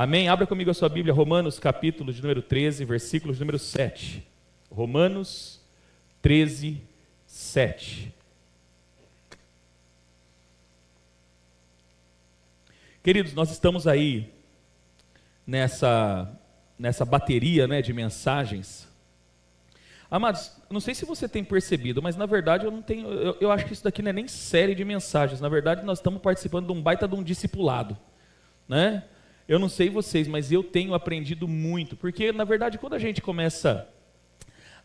Amém? Abra comigo a sua Bíblia, Romanos capítulo de número 13, versículos de número 7. Romanos 13, 7. Queridos, nós estamos aí nessa bateria, né, de mensagens. Amados, não sei se você tem percebido, mas na verdade eu acho que isso daqui não é nem série de mensagens. Na verdade, nós estamos participando de um baita de um discipulado, né? Eu não sei vocês, mas eu tenho aprendido muito, porque na verdade quando a gente começa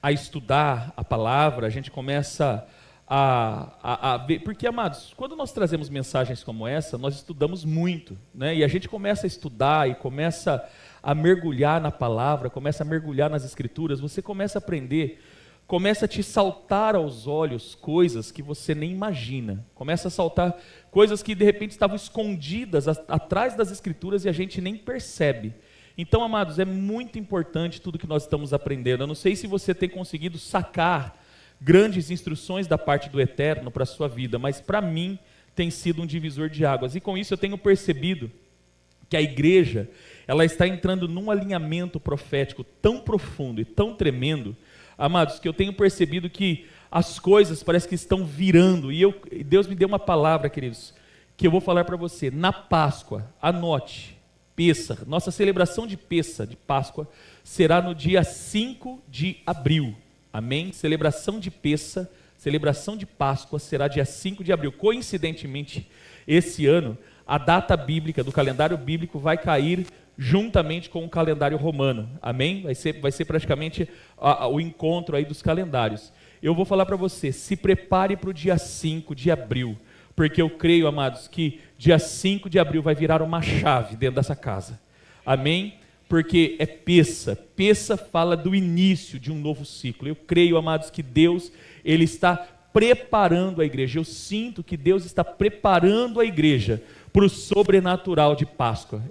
a estudar a palavra, a gente começa a ver, porque amados, quando nós trazemos mensagens como essa, nós estudamos muito, né? E a gente começa a estudar e começa a mergulhar na palavra, começa a mergulhar nas escrituras, você começa a aprender, começa a te saltar aos olhos coisas que você nem imagina, começa a saltar coisas que de repente estavam escondidas atrás das escrituras e a gente nem percebe. Então, amados, é muito importante tudo que nós estamos aprendendo. Eu não sei se você tem conseguido sacar grandes instruções da parte do Eterno para a sua vida, mas para mim tem sido um divisor de águas. E com isso eu tenho percebido que a igreja, ela está entrando num alinhamento profético tão profundo e tão tremendo, amados, que eu tenho percebido que as coisas parece que estão virando. E Deus me deu uma palavra, queridos, que eu vou falar para você. Na Páscoa, anote, Pêssar, nossa celebração de Pêssar, de Páscoa, será no dia 5 de abril. Amém? Celebração de Pêssar, celebração de Páscoa será dia 5 de abril. Coincidentemente, esse ano, a data bíblica do calendário bíblico vai cair juntamente com o calendário romano. Amém? Vai ser praticamente o encontro aí dos calendários. Eu vou falar para você, se prepare para o dia 5 de abril, porque eu creio, amados, que dia 5 de abril vai virar uma chave dentro dessa casa. Amém? Porque é Pêssar. Pêssar fala do início de um novo ciclo. Eu creio, amados, que Deus, Ele está preparando a igreja. Eu sinto que Deus está preparando a igreja para o sobrenatural de Páscoa.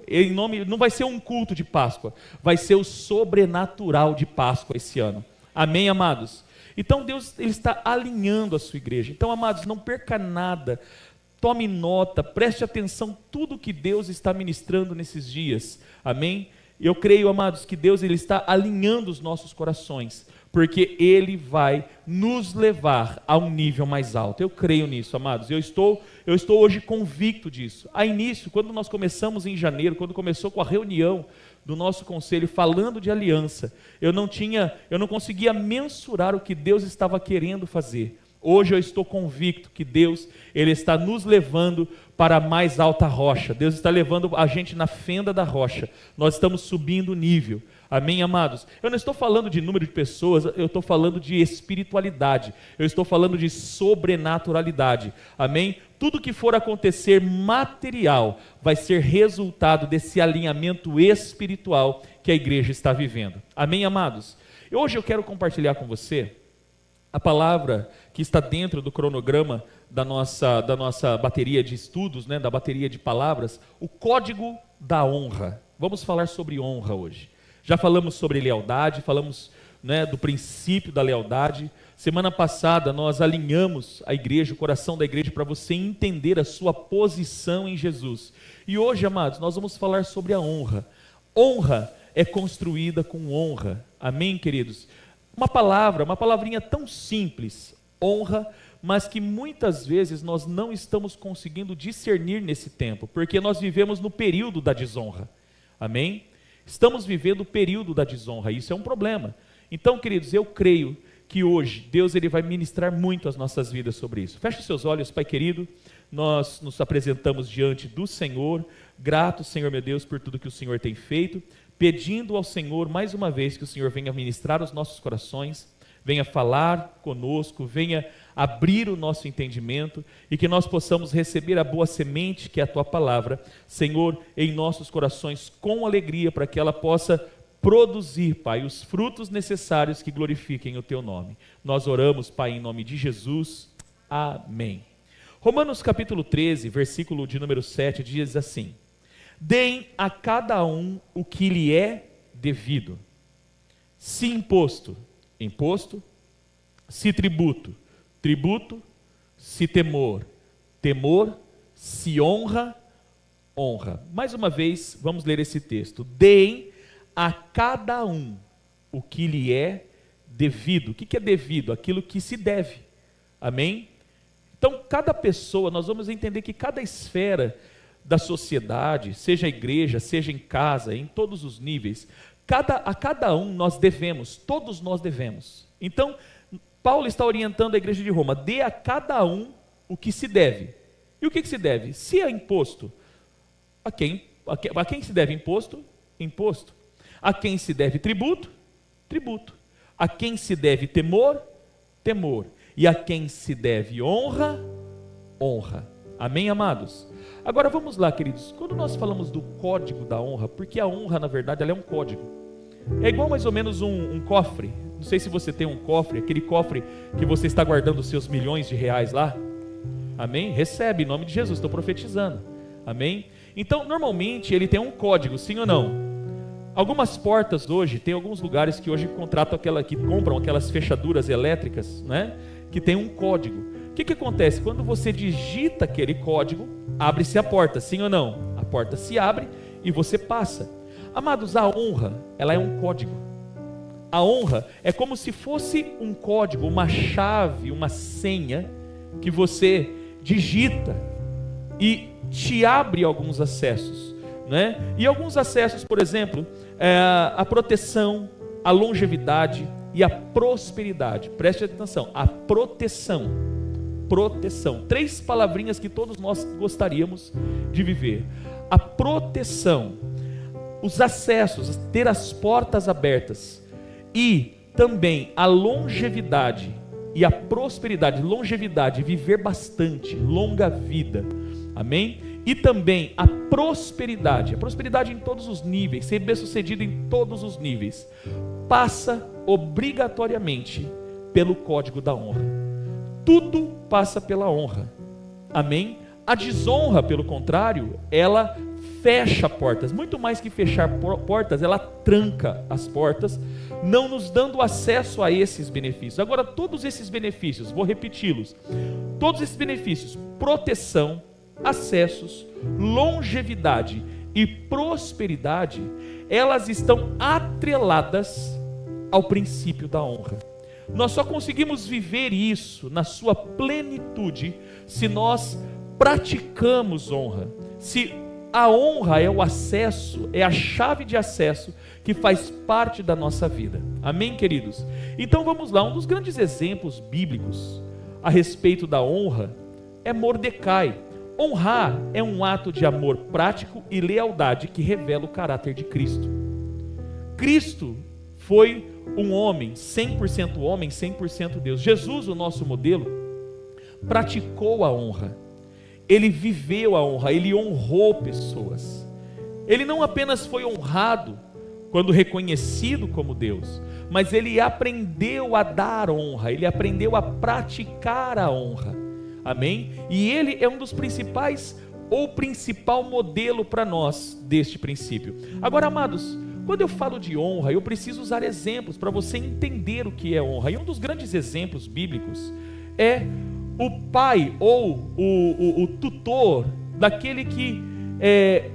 Não vai ser um culto de Páscoa, vai ser o sobrenatural de Páscoa esse ano. Amém, amados? Então Deus, Ele está alinhando a sua igreja. Então, amados, não perca nada, tome nota, preste atenção tudo que Deus está ministrando nesses dias. Amém? Eu creio, amados, que Deus, Ele está alinhando os nossos corações, porque Ele vai nos levar a um nível mais alto. Eu creio nisso, amados. Eu estou hoje convicto disso. A início, quando nós começamos em janeiro, quando começou com a reunião do nosso conselho falando de aliança, eu não conseguia mensurar o que Deus estava querendo fazer. Hoje eu estou convicto que Deus, Ele está nos levando para a mais alta rocha. Deus está levando a gente na fenda da rocha. Nós estamos subindo o nível. Amém, amados? Eu não estou falando de número de pessoas, eu estou falando de espiritualidade. Eu estou falando de sobrenaturalidade. Amém? Tudo que for acontecer material vai ser resultado desse alinhamento espiritual que a igreja está vivendo. Amém, amados? Hoje eu quero compartilhar com você a palavra que está dentro do cronograma da nossa bateria de estudos, né, da bateria de palavras, o código da honra. Vamos falar sobre honra hoje. Já falamos sobre lealdade, falamos, né, do princípio da lealdade. Semana passada nós alinhamos a igreja, o coração da igreja, para você entender a sua posição em Jesus. E hoje, amados, nós vamos falar sobre a honra. Honra é construída com honra. Amém, queridos? Uma palavrinha tão simples, honra, mas que muitas vezes nós não estamos conseguindo discernir nesse tempo, porque nós vivemos no período da desonra. Amém? Estamos vivendo o período da desonra, isso é um problema. Então, queridos, eu creio que hoje Deus, Ele vai ministrar muito as nossas vidas sobre isso. Feche os seus olhos, Pai querido, nós nos apresentamos diante do Senhor, gratos, Senhor meu Deus, por tudo que o Senhor tem feito, pedindo ao Senhor, mais uma vez, que o Senhor venha ministrar os nossos corações, venha falar conosco, venha abrir o nosso entendimento e que nós possamos receber a boa semente que é a Tua palavra, Senhor, em nossos corações com alegria, para que ela possa produzir, Pai, os frutos necessários que glorifiquem o Teu nome. Nós oramos, Pai, em nome de Jesus. Amém. Romanos capítulo 13, versículo de número 7, diz assim: deem a cada um o que lhe é devido. Se imposto, imposto. Se tributo, tributo. Se temor, temor. Se honra, honra. Mais uma vez, vamos ler esse texto. Deem a cada um o que lhe é devido. O que é devido? Aquilo que se deve. Amém? Então, cada pessoa, nós vamos entender que cada esfera da sociedade, seja a igreja, seja em casa, em todos os níveis, a cada um nós devemos, todos nós devemos. Então, Paulo está orientando a igreja de Roma, dê a cada um o que se deve. E o que se deve? Se é imposto, a quem se deve imposto? Imposto. A quem se deve tributo? Tributo. A quem se deve temor? Temor. E a quem se deve honra? Honra. Amém, amados? Agora vamos lá, queridos. Quando nós falamos do código da honra, porque a honra, na verdade, ela é um código. É igual mais ou menos um cofre. Não sei se você tem um cofre, aquele cofre que você está guardando os seus milhões de reais lá. Amém? Recebe, em nome de Jesus, estou profetizando. Amém? Então, normalmente, ele tem um código, sim ou não? Algumas portas hoje, tem alguns lugares que hoje compram aquelas fechaduras elétricas, né? Que tem um código. O que acontece? Quando você digita aquele código, abre-se a porta, sim ou não? A porta se abre e você passa. Amados, a honra, ela é um código. A honra é como se fosse um código, uma chave, uma senha que você digita e te abre alguns acessos, né? E alguns acessos, por exemplo, a proteção, a longevidade e a prosperidade. Preste atenção, a proteção. Proteção. 3 palavrinhas que todos nós gostaríamos de viver. A proteção, os acessos, ter as portas abertas, e também a longevidade e a prosperidade. Longevidade, viver bastante, longa vida. Amém? E também a prosperidade em todos os níveis, ser bem-sucedido em todos os níveis, passa obrigatoriamente pelo código da honra. Tudo passa pela honra. Amém? A desonra, pelo contrário, ela fecha portas. Muito mais que fechar portas, ela tranca as portas, não nos dando acesso a esses benefícios. Agora, todos esses benefícios, vou repeti-los, todos esses benefícios, proteção, acessos, longevidade e prosperidade, elas estão atreladas ao princípio da honra. Nós só conseguimos viver isso na sua plenitude se nós praticamos honra. Se a honra é o acesso, é a chave de acesso que faz parte da nossa vida. Amém, queridos? Então vamos lá, um dos grandes exemplos bíblicos a respeito da honra é Mordecai. Honrar é um ato de amor prático e lealdade que revela o caráter de Cristo. Cristo foi um homem, 100% homem, 100% Deus. Jesus, o nosso modelo, praticou a honra. Ele viveu a honra, ele honrou pessoas. Ele não apenas foi honrado quando reconhecido como Deus, mas ele aprendeu a dar honra, ele aprendeu a praticar a honra. Amém? E ele é um dos principais, ou principal modelo para nós deste princípio. Agora, amados, quando eu falo de honra, eu preciso usar exemplos para você entender o que é honra. E um dos grandes exemplos bíblicos é o pai ou o tutor daquele que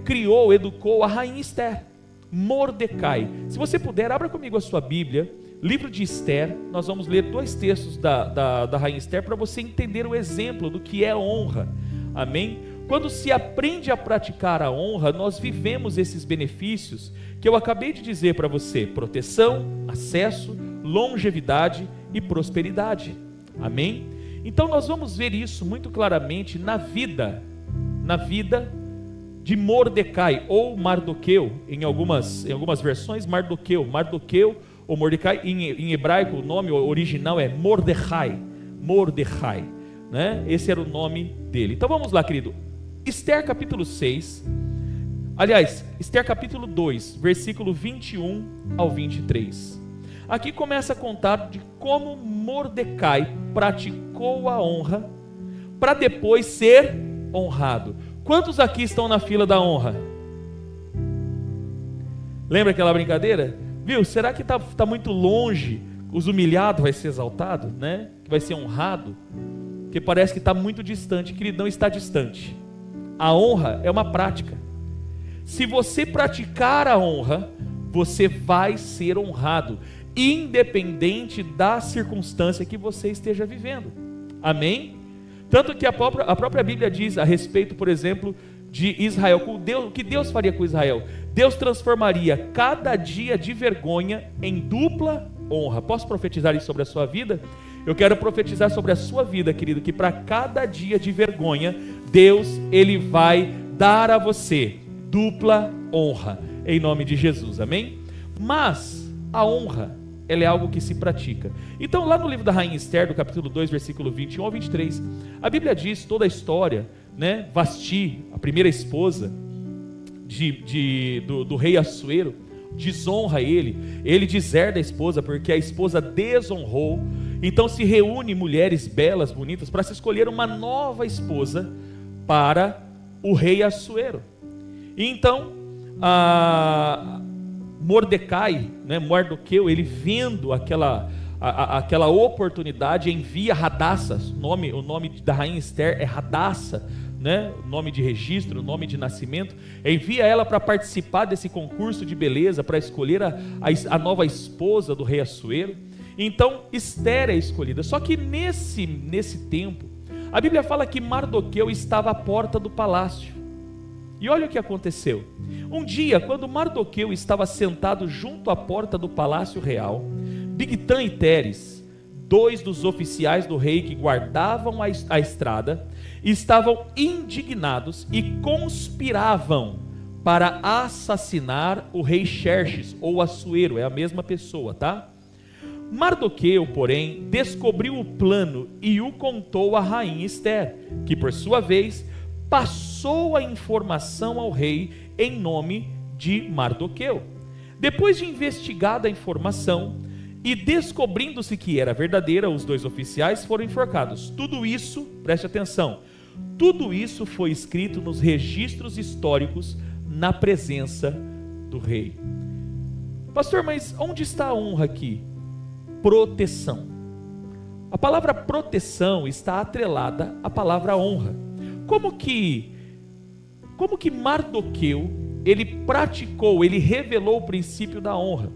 criou, educou a rainha Esther, Mordecai. Se você puder, abra comigo a sua Bíblia, livro de Esther. Nós vamos ler 2 textos da rainha Esther para você entender o exemplo do que é honra. Amém? Quando se aprende a praticar a honra, nós vivemos esses benefícios que eu acabei de dizer para você: proteção, acesso, longevidade e prosperidade. Amém? Então nós vamos ver isso muito claramente na vida de Mordecai, ou Mardoqueu, em algumas versões, Mardoqueu ou Mordecai, em hebraico o nome original é Mordecai, né? Esse era o nome dele. Então vamos lá, querido. Esther capítulo 6, aliás, Esther capítulo 2, versículo 21 ao 23. Aqui começa a contar de como Mordecai praticou a honra para depois ser honrado. Quantos aqui estão na fila da honra? Lembra aquela brincadeira? Viu? Será que está muito longe? Os humilhados vai ser exaltado, né? Que vai ser honrado? Porque parece que está muito distante. Querido, não está distante. A honra é uma prática. se você praticar a honra, você vai ser honrado, independente da circunstância que você esteja vivendo. Amém? Tanto que a própria Bíblia diz a respeito, por exemplo, de Israel, o que Deus faria com Israel? Deus transformaria cada dia de vergonha em dupla honra. Posso profetizar isso sobre a sua vida? Eu quero profetizar sobre a sua vida, querido, que para cada dia de vergonha, Deus, Ele vai dar a você dupla honra, em nome de Jesus, amém? Mas a honra, ela é algo que se pratica. Então lá no livro da Rainha Esther, do capítulo 2, versículo 21 ao 23, a Bíblia diz toda a história, né? Vasti, a primeira esposa do rei Assuero, desonra ele deserda a esposa, porque a esposa desonrou. Então se reúne mulheres belas, bonitas, para se escolher uma nova esposa para o rei Assuero. E então Mordecai, né, Mardoqueu, ele vendo aquela oportunidade, envia Radassa, o nome da rainha Esther é Radassa, né, nome de registro, nome de nascimento, envia ela para participar desse concurso de beleza, para escolher a nova esposa do rei Assuero. Então Esther é escolhida. Só que nesse tempo, a Bíblia fala que Mardoqueu estava à porta do palácio. E olha o que aconteceu. Um dia, quando Mardoqueu estava sentado junto à porta do palácio real, Bigtã e Teres, dois dos oficiais do rei que guardavam a estrada, estavam indignados e conspiravam para assassinar o rei Xerxes, ou Assuero, é a mesma pessoa, tá? Mardoqueu, porém, descobriu o plano e o contou à rainha Esther, que por sua vez passou a informação ao rei em nome de Mardoqueu. Depois de investigada a informação e descobrindo-se que era verdadeira, os dois oficiais foram enforcados. Tudo isso, preste atenção, tudo isso foi escrito nos registros históricos na presença do rei. Pastor, mas onde está a honra aqui? Proteção. A palavra proteção está atrelada à palavra honra. Como que Mardoqueu, ele praticou, ele revelou o princípio da honra?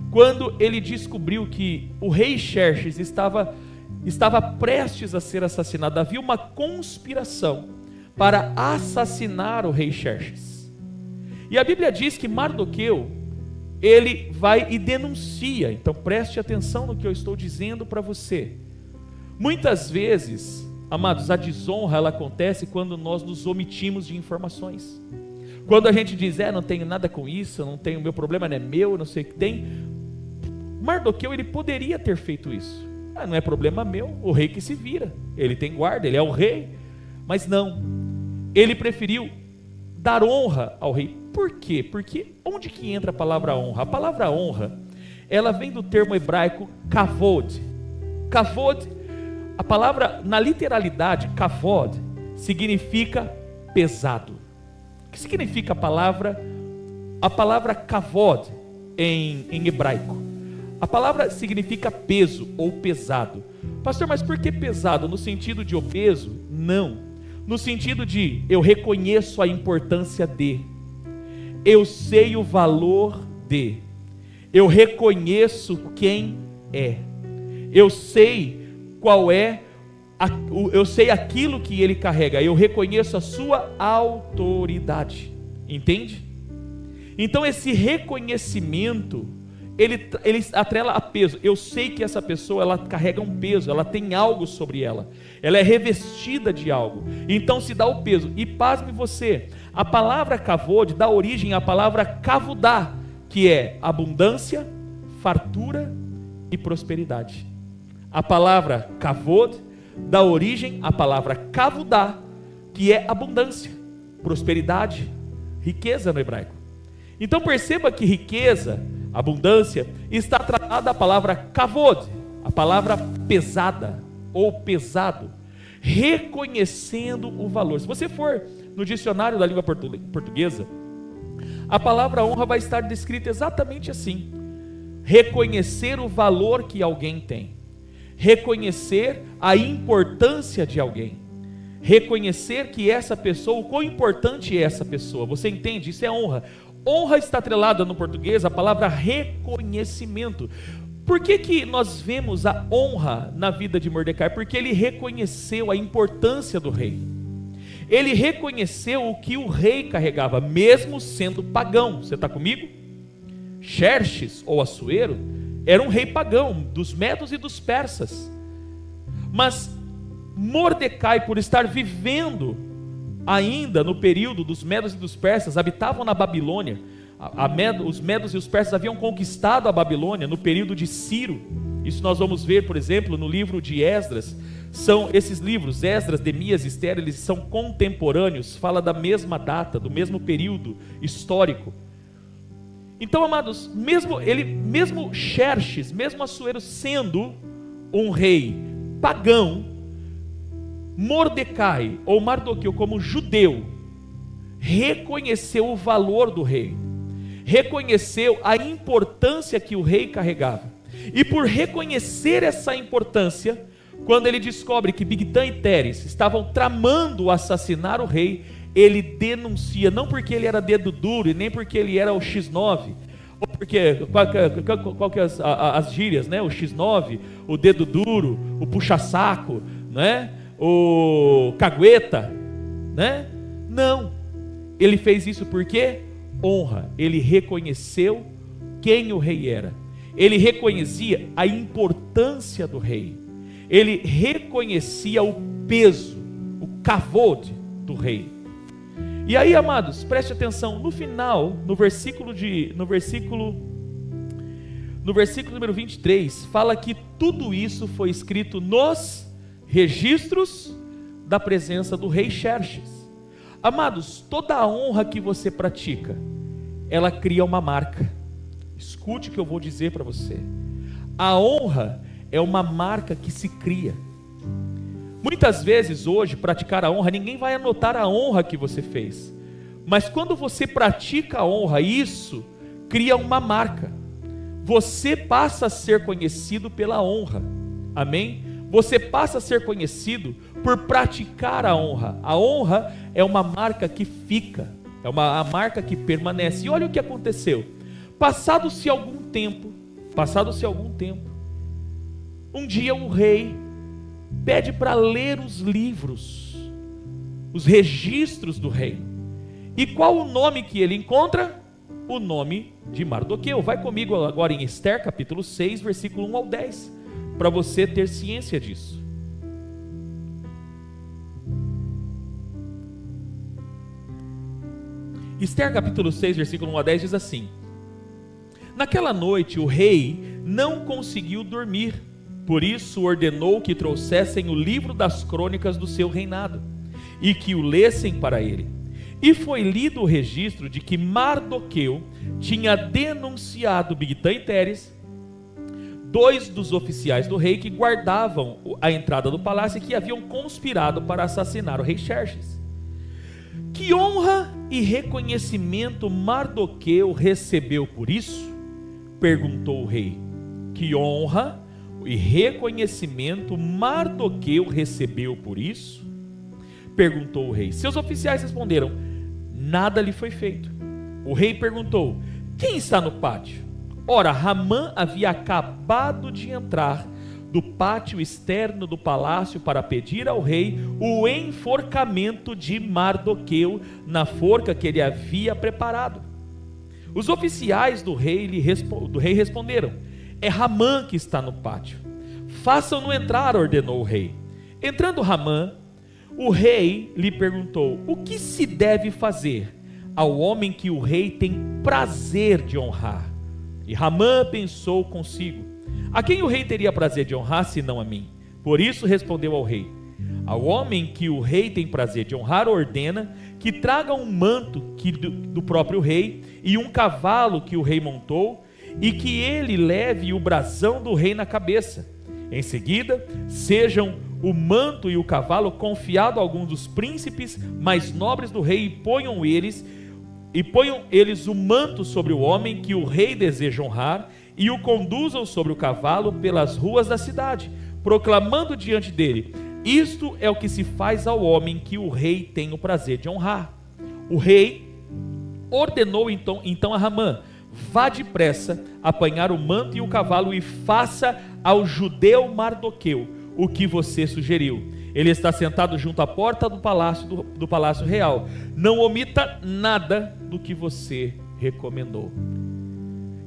Quando ele descobriu que o rei Xerxes estava prestes a ser assassinado, havia uma conspiração para assassinar o rei Xerxes. E a Bíblia diz que Mardoqueu, ele vai e denuncia. Então preste atenção no que eu estou dizendo para você. Muitas vezes, amados, a desonra ela acontece quando nós nos omitimos de informações. Quando a gente diz, não tenho nada com isso, não tenho, meu problema não é meu, não sei o que tem. Mardoqueu, ele poderia ter feito isso. Não é problema meu, o rei que se vira, ele tem guarda, ele é o rei. Mas não, ele preferiu dar honra ao rei. Por quê? Porque onde que entra a palavra honra? A palavra honra, ela vem do termo hebraico kavod. Kavod, a palavra, na literalidade, kavod, significa pesado. O que significa a palavra kavod em hebraico? A palavra significa peso ou pesado. Pastor, mas por que pesado? No sentido de obeso? Não. No sentido de eu reconheço a importância de, eu sei o valor de, eu reconheço quem é, eu sei qual é, eu sei aquilo que ele carrega, eu reconheço a sua autoridade, entende? Então esse reconhecimento, ele atrela a peso. Eu sei que essa pessoa, ela carrega um peso, ela tem algo sobre ela, ela é revestida de algo, então se dá o peso. E pasme você, a palavra kavod dá origem à palavra kavudá, que é abundância, fartura e prosperidade. A palavra kavod dá origem à palavra kavudá, que é abundância, prosperidade, riqueza no hebraico. Então perceba que riqueza, abundância, está atrelada à palavra kavod, a palavra pesada ou pesado, reconhecendo o valor. Se você for no dicionário da língua portuguesa, a palavra honra vai estar descrita exatamente assim: reconhecer o valor que alguém tem, reconhecer a importância de alguém, reconhecer que essa pessoa, o quão importante é essa pessoa. Você entende? Isso é honra. Honra está atrelada no português a palavra reconhecimento. Por que nós vemos a honra na vida de Mordecai? Porque ele reconheceu a importância do rei. Ele reconheceu o que o rei carregava, mesmo sendo pagão. Você está comigo? Xerxes, ou Assuero, era um rei pagão, dos medos e dos persas. Mas Mordecai, por estar vivendo ainda no período dos medos e dos persas, habitavam na Babilônia. Os medos e os persas haviam conquistado a Babilônia no período de Ciro. Isso nós vamos ver, por exemplo, no livro de Esdras. São esses livros, Esdras, Neemias e Esther, eles são contemporâneos, fala da mesma data, do mesmo período histórico. Então, amados, mesmo Xerxes, mesmo Assuero sendo um rei pagão, Mordecai ou Mardoqueu, como judeu, reconheceu o valor do rei, reconheceu a importância que o rei carregava. E por reconhecer essa importância, quando ele descobre que Bigtã e Teres estavam tramando assassinar o rei, ele denuncia, não porque ele era dedo duro e nem porque ele era o X9, ou porque, qual que é as gírias, né? O X9, o dedo duro, o puxa-saco, né? O cagueta, né? Não, ele fez isso porque honra. Ele reconheceu quem o rei era, ele reconhecia a importância do rei, ele reconhecia o peso, o kavod do rei. E aí, amados, preste atenção, no final, no versículo número 23, fala que tudo isso foi escrito nos registros da presença do rei Xerxes. Amados, toda a honra que você pratica, ela cria uma marca. Escute o que eu vou dizer para você. A honra é uma marca que se cria. Muitas vezes hoje, praticar a honra, ninguém vai anotar a honra que você fez. Mas quando você pratica a honra, isso cria uma marca. Você passa a ser conhecido pela honra. Amém? Você passa a ser conhecido por praticar a honra. A honra é uma marca que fica, é a marca que permanece. E olha o que aconteceu. Passado-se algum tempo, um dia o rei pede para ler os livros, os registros do reino. E qual o nome que ele encontra? O nome de Mardoqueu. Vai comigo agora em Esther, capítulo 6, versículo 1 ao 10, para você ter ciência disso. Esther, capítulo 6, versículo 1 a 10 diz assim: naquela noite o rei não conseguiu dormir, por isso ordenou que trouxessem o livro das crônicas do seu reinado e que o lessem para ele. E foi lido o registro de que Mardoqueu tinha denunciado Bigtã e Teres, dois dos oficiais do rei que guardavam a entrada do palácio e que haviam conspirado para assassinar o rei Xerxes. Que honra e reconhecimento Mardoqueu recebeu por isso? Perguntou o rei. Que honra e reconhecimento Mardoqueu recebeu por isso? Perguntou o rei. Seus oficiais responderam: nada lhe foi feito. O rei perguntou: quem está no pátio? Ora, Ramã havia acabado de entrar do pátio externo do palácio para pedir ao rei o enforcamento de Mardoqueu na forca que ele havia preparado. Os oficiais do rei responderam: é Ramã que está no pátio. Façam-no entrar, ordenou o rei. Entrando Ramã, o rei lhe perguntou: o que se deve fazer ao homem que o rei tem prazer de honrar? E Ramã pensou consigo: a quem o rei teria prazer de honrar, senão a mim? Por isso respondeu ao rei: ao homem que o rei tem prazer de honrar, ordena que traga um manto do próprio rei e um cavalo que o rei montou, e que ele leve o brasão do rei na cabeça. Em seguida, sejam o manto e o cavalo confiado a alguns dos príncipes mais nobres do rei, e ponham eles o manto sobre o homem que o rei deseja honrar, e o conduzam sobre o cavalo pelas ruas da cidade, proclamando diante dele: Isto é o que se faz ao homem que o rei tem o prazer de honrar. O rei ordenou então a Ramã: vá depressa apanhar o manto e o cavalo e faça ao judeu Mardoqueu o que você sugeriu. Ele está sentado junto à porta do palácio real. Não omita nada do que você recomendou.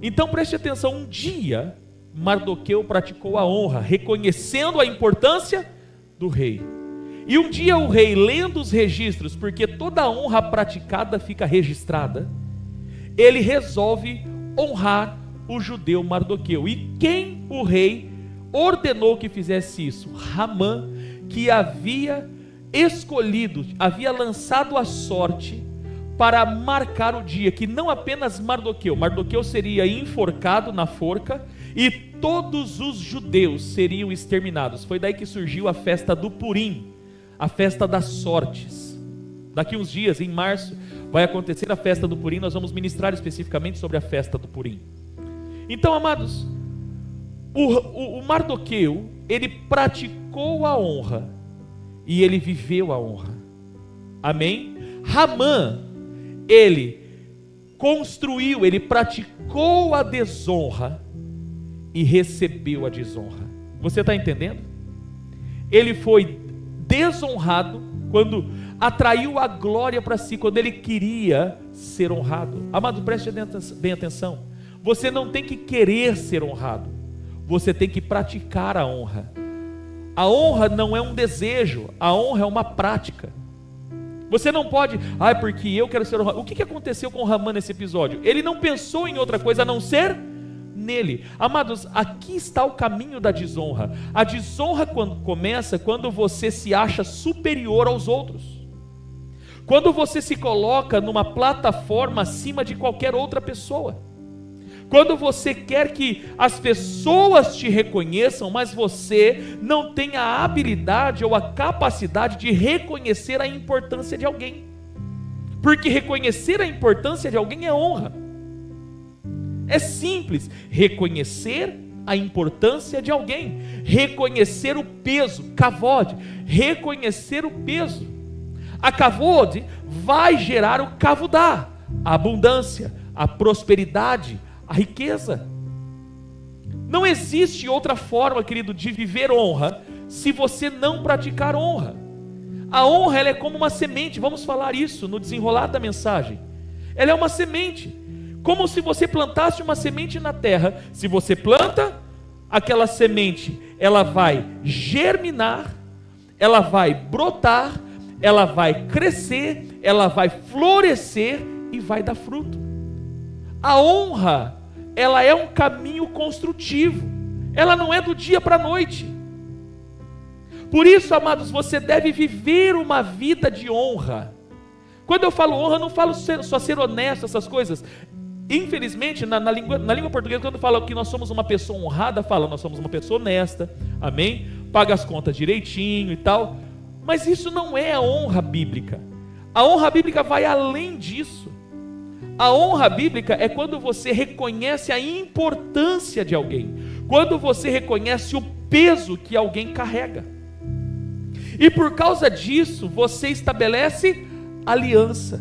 Então preste atenção, um dia Mardoqueu praticou a honra, reconhecendo a importância do rei. E um dia o rei, lendo os registros, porque toda honra praticada fica registrada, ele resolve honrar o judeu Mardoqueu. E quem o rei ordenou que fizesse isso? Ramã, que havia escolhido, havia lançado a sorte para marcar o dia que não apenas Mardoqueu seria enforcado na forca e todos os judeus seriam exterminados. Foi daí que surgiu a festa do Purim, a festa das sortes. Daqui uns dias, em março, vai acontecer a festa do Purim. Nós vamos ministrar especificamente sobre a festa do Purim. Então, amados, o Mardoqueu, ele praticou a honra e ele viveu a honra. Amém? Ramã, ele construiu, ele praticou a desonra e recebeu a desonra. Você está entendendo? Ele foi desonrado quando atraiu a glória para si, quando ele queria ser honrado. Amado, preste bem atenção. Você não tem que querer ser honrado, você tem que praticar a honra. A honra não é um desejo, a honra é uma prática. Você não pode, porque eu quero ser honrado. O que aconteceu com Ramã nesse episódio? Ele não pensou em outra coisa a não ser nele. Amados, aqui está o caminho da desonra. A desonra começa quando você se acha superior aos outros, quando você se coloca numa plataforma acima de qualquer outra pessoa, quando você quer que as pessoas te reconheçam, mas você não tem a habilidade ou a capacidade de reconhecer a importância de alguém, porque reconhecer a importância de alguém é honra. É simples, reconhecer a importância de alguém, reconhecer o peso, kavod, reconhecer o peso. A kavod vai gerar o kavudá, a abundância, a prosperidade, a riqueza. Não existe outra forma, querido, de viver honra se você não praticar honra. A honra, ela é como uma semente. Vamos falar isso no desenrolar da mensagem. Ela é uma semente, como se você plantasse uma semente na terra. Se você planta aquela semente, ela vai germinar, ela vai brotar, ela vai crescer, ela vai florescer e vai dar fruto. A honra, ela é um caminho construtivo, ela não é do dia para a noite. Por isso, amados, você deve viver uma vida de honra. Quando eu falo honra, eu não falo só ser honesto, essas coisas. Infelizmente, na língua portuguesa, quando fala que nós somos uma pessoa honrada, fala, nós somos uma pessoa honesta, amém? Paga as contas direitinho e tal. Mas isso não é a honra bíblica. A honra bíblica vai além disso. A honra bíblica é quando você reconhece a importância de alguém, quando você reconhece o peso que alguém carrega, e por causa disso você estabelece aliança.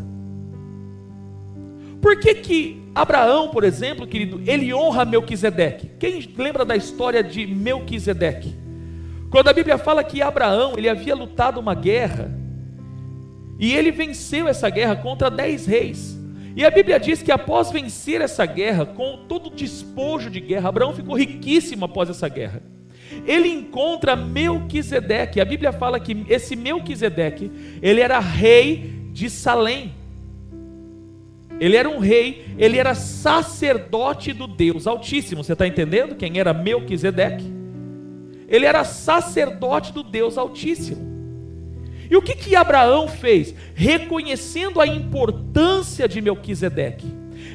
Por que Abraão, por exemplo, querido, ele honra Melquisedeque? Quem lembra da história de Melquisedeque? Quando a Bíblia fala que Abraão, ele havia lutado uma guerra, e ele venceu essa guerra contra 10 reis, e a Bíblia diz que após vencer essa guerra, com todo o despojo de guerra, Abraão ficou riquíssimo após essa guerra. Ele encontra Melquisedeque. A Bíblia fala que esse Melquisedeque, ele era rei de Salém. Ele era um rei, ele era sacerdote do Deus Altíssimo. Você está entendendo quem era Melquisedeque? Ele era sacerdote do Deus Altíssimo. E o que Abraão fez? Reconhecendo a importância de Melquisedeque,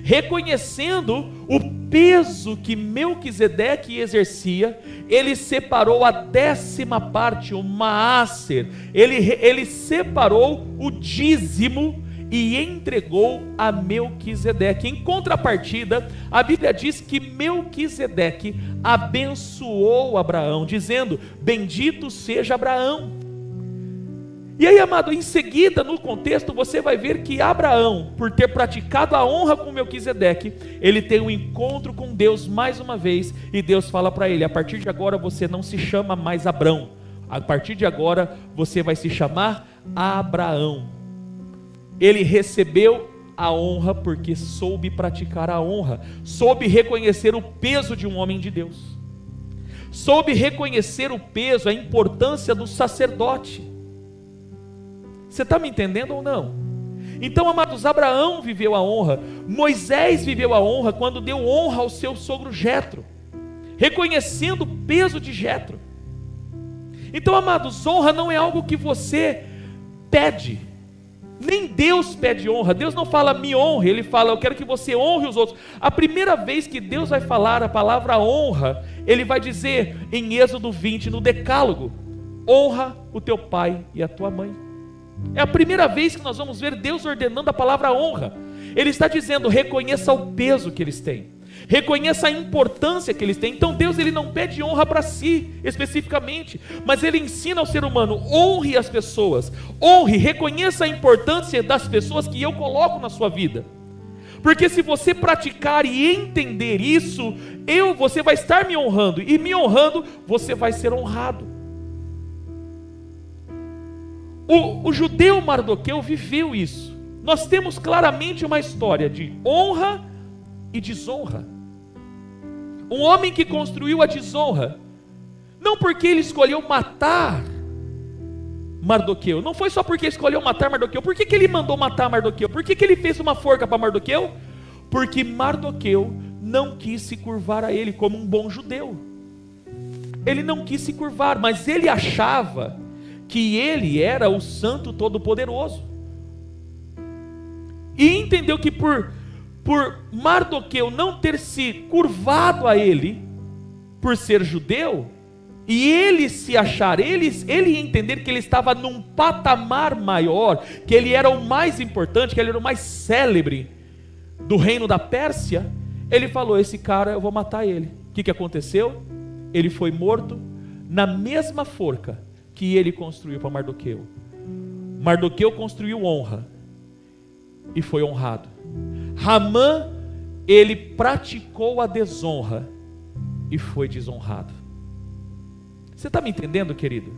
reconhecendo o peso que Melquisedeque exercia, ele separou a 10ª parte, o maaser, ele separou o dízimo e entregou a Melquisedeque. Em contrapartida, a Bíblia diz que Melquisedeque abençoou Abraão, dizendo: bendito seja Abraão, E aí, amado, em seguida, no contexto, você vai ver que Abraão, por ter praticado a honra com Melquisedeque, ele tem um encontro com Deus mais uma vez, e Deus fala para ele: a partir de agora você não se chama mais Abrão, a partir de agora você vai se chamar Abraão. Ele recebeu a honra porque soube praticar a honra, soube reconhecer o peso de um homem de Deus, soube reconhecer o peso, a importância do sacerdote. Você está me entendendo ou não? Então, amados, Abraão viveu a honra, Moisés viveu a honra quando deu honra ao seu sogro Jetro, reconhecendo o peso de Jetro. Então, amados, honra não é algo que você pede, nem Deus pede honra. Deus não fala me honre, Ele fala eu quero que você honre os outros. A primeira vez que Deus vai falar a palavra honra, Ele vai dizer em Êxodo 20, no decálogo: honra o teu pai e a tua mãe. É a primeira vez que nós vamos ver Deus ordenando a palavra honra. Ele está dizendo: reconheça o peso que eles têm, reconheça a importância que eles têm. Então Deus, Ele não pede honra para si especificamente, mas Ele ensina ao ser humano: honre as pessoas, honre, reconheça a importância das pessoas que eu coloco na sua vida, porque se você praticar e entender isso, você vai estar me honrando, e me honrando, você vai ser honrado. O judeu Mardoqueu viveu isso. Nós temos claramente uma história de honra e desonra. Um homem que construiu a desonra, não porque ele escolheu matar Mardoqueu, não foi só porque escolheu matar Mardoqueu. Por que ele mandou matar Mardoqueu? Por que ele fez uma forca para Mardoqueu? Porque Mardoqueu não quis se curvar a ele como um bom judeu. Ele não quis se curvar, mas ele achava que ele era o Santo Todo-Poderoso, e entendeu que por Mardoqueu não ter se curvado a ele, por ser judeu, e ele se achar, ele entender que ele estava num patamar maior, que ele era o mais importante, que ele era o mais célebre do reino da Pérsia, ele falou: esse cara eu vou matar ele. O que aconteceu? Ele foi morto na mesma forca que ele construiu para Mardoqueu. Mardoqueu construiu honra e foi honrado. Ramã, ele praticou a desonra e foi desonrado. Você está me entendendo, querido?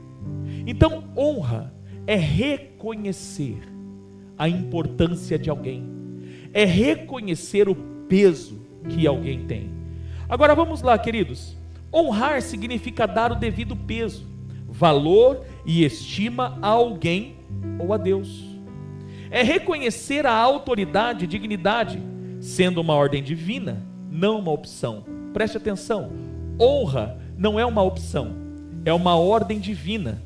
Então, honra é reconhecer a importância de alguém, é reconhecer o peso que alguém tem. Agora vamos lá, queridos. Honrar significa dar o devido peso, valor e estima a alguém ou a Deus. É reconhecer a autoridade e dignidade, sendo uma ordem divina, não uma opção. Preste atenção, honra não é uma opção, é uma ordem divina.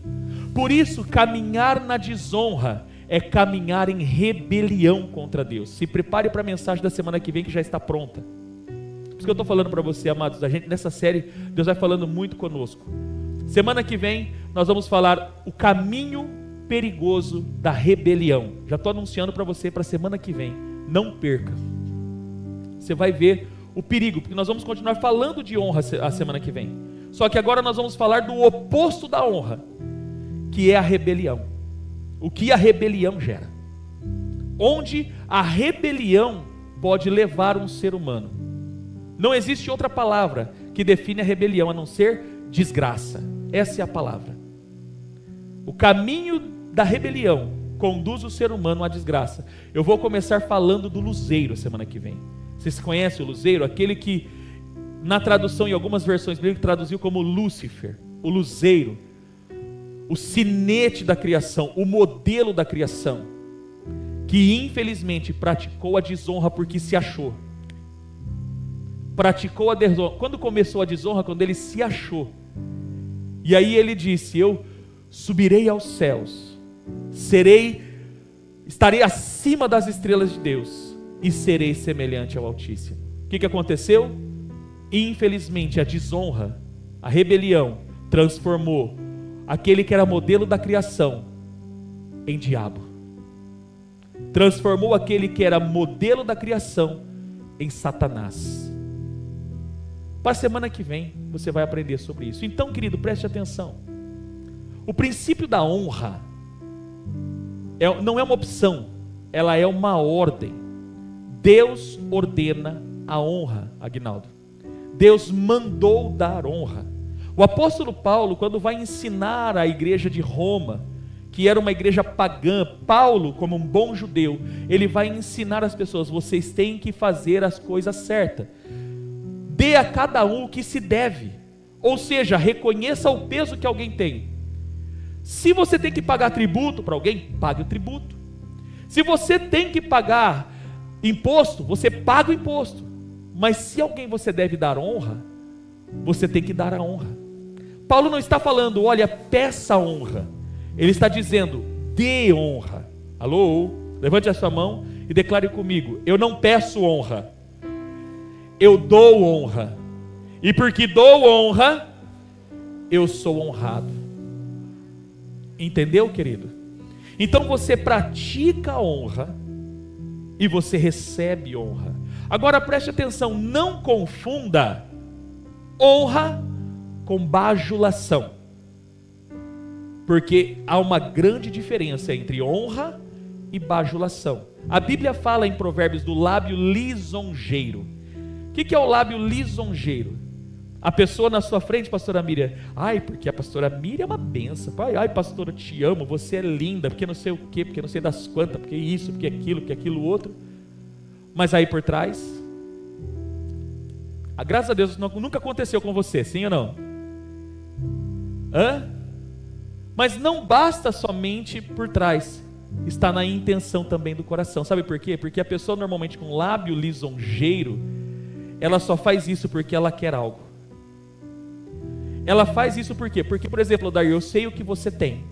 Por isso, caminhar na desonra é caminhar em rebelião contra Deus. Se prepare para a mensagem da semana que vem, que já está pronta. Por isso que eu estou falando para você, amados, a gente nessa série, Deus vai falando muito conosco. Semana que vem, nós vamos falar o caminho perigoso da rebelião. Já estou anunciando para você para a semana que vem. Não perca. Você vai ver o perigo, porque nós vamos continuar falando de honra a semana que vem. Só que agora nós vamos falar do oposto da honra, que é a rebelião. O que a rebelião gera. Onde a rebelião pode levar um ser humano. Não existe outra palavra que define a rebelião a não ser desgraça. Essa é a palavra. O caminho da rebelião conduz o ser humano à desgraça. Eu vou começar falando do luzeiro semana que vem. Vocês conhecem o luzeiro? Aquele que na tradução, em algumas versões bíblicas, traduziu como Lúcifer, o luzeiro, o sinete da criação, o modelo da criação, que infelizmente praticou a desonra porque se achou. Praticou a desonra. Quando começou a desonra? Quando ele se achou. E aí ele disse: eu subirei aos céus, estarei acima das estrelas de Deus, e serei semelhante ao Altíssimo. O que aconteceu? Infelizmente a desonra, a rebelião, transformou aquele que era modelo da criação em diabo. Transformou aquele que era modelo da criação em Satanás. Para a semana que vem você vai aprender sobre isso. Então, querido, preste atenção. O princípio da honra não é uma opção, ela é uma ordem. Deus ordena a honra, Aguinaldo. Deus mandou dar honra. O apóstolo Paulo, quando vai ensinar a igreja de Roma, que era uma igreja pagã, Paulo, como um bom judeu, ele vai ensinar as pessoas: vocês têm que fazer as coisas certas, dê a cada um o que se deve, ou seja, reconheça o peso que alguém tem. Se você tem que pagar tributo para alguém, pague o tributo. Se você tem que pagar imposto, você paga o imposto. Mas se alguém você deve dar honra, você tem que dar a honra. Paulo não está falando, olha, peça honra. Ele está dizendo, dê honra. Alô? Levante a sua mão e declare comigo: eu não peço honra, eu dou honra. E porque dou honra, eu sou honrado. Entendeu, querido? Então você pratica honra e você recebe honra. Agora preste atenção, não confunda honra com bajulação, porque há uma grande diferença entre honra e bajulação. A Bíblia fala em Provérbios do lábio lisonjeiro. O que é o lábio lisonjeiro? A pessoa na sua frente, pastora Miriam, ai, porque a pastora Miriam é uma benção, ai, pastora, eu te amo, você é linda, porque não sei o que, porque não sei das quantas, porque isso, porque aquilo outro. Mas aí por trás, graças a Deus nunca aconteceu com você, sim ou não? Mas não basta somente por trás, está na intenção também do coração. Sabe por quê? Porque a pessoa normalmente com lábio lisonjeiro, ela só faz isso porque ela quer algo. Ela faz isso por quê? Porque, por exemplo, Odair, eu sei o que você tem.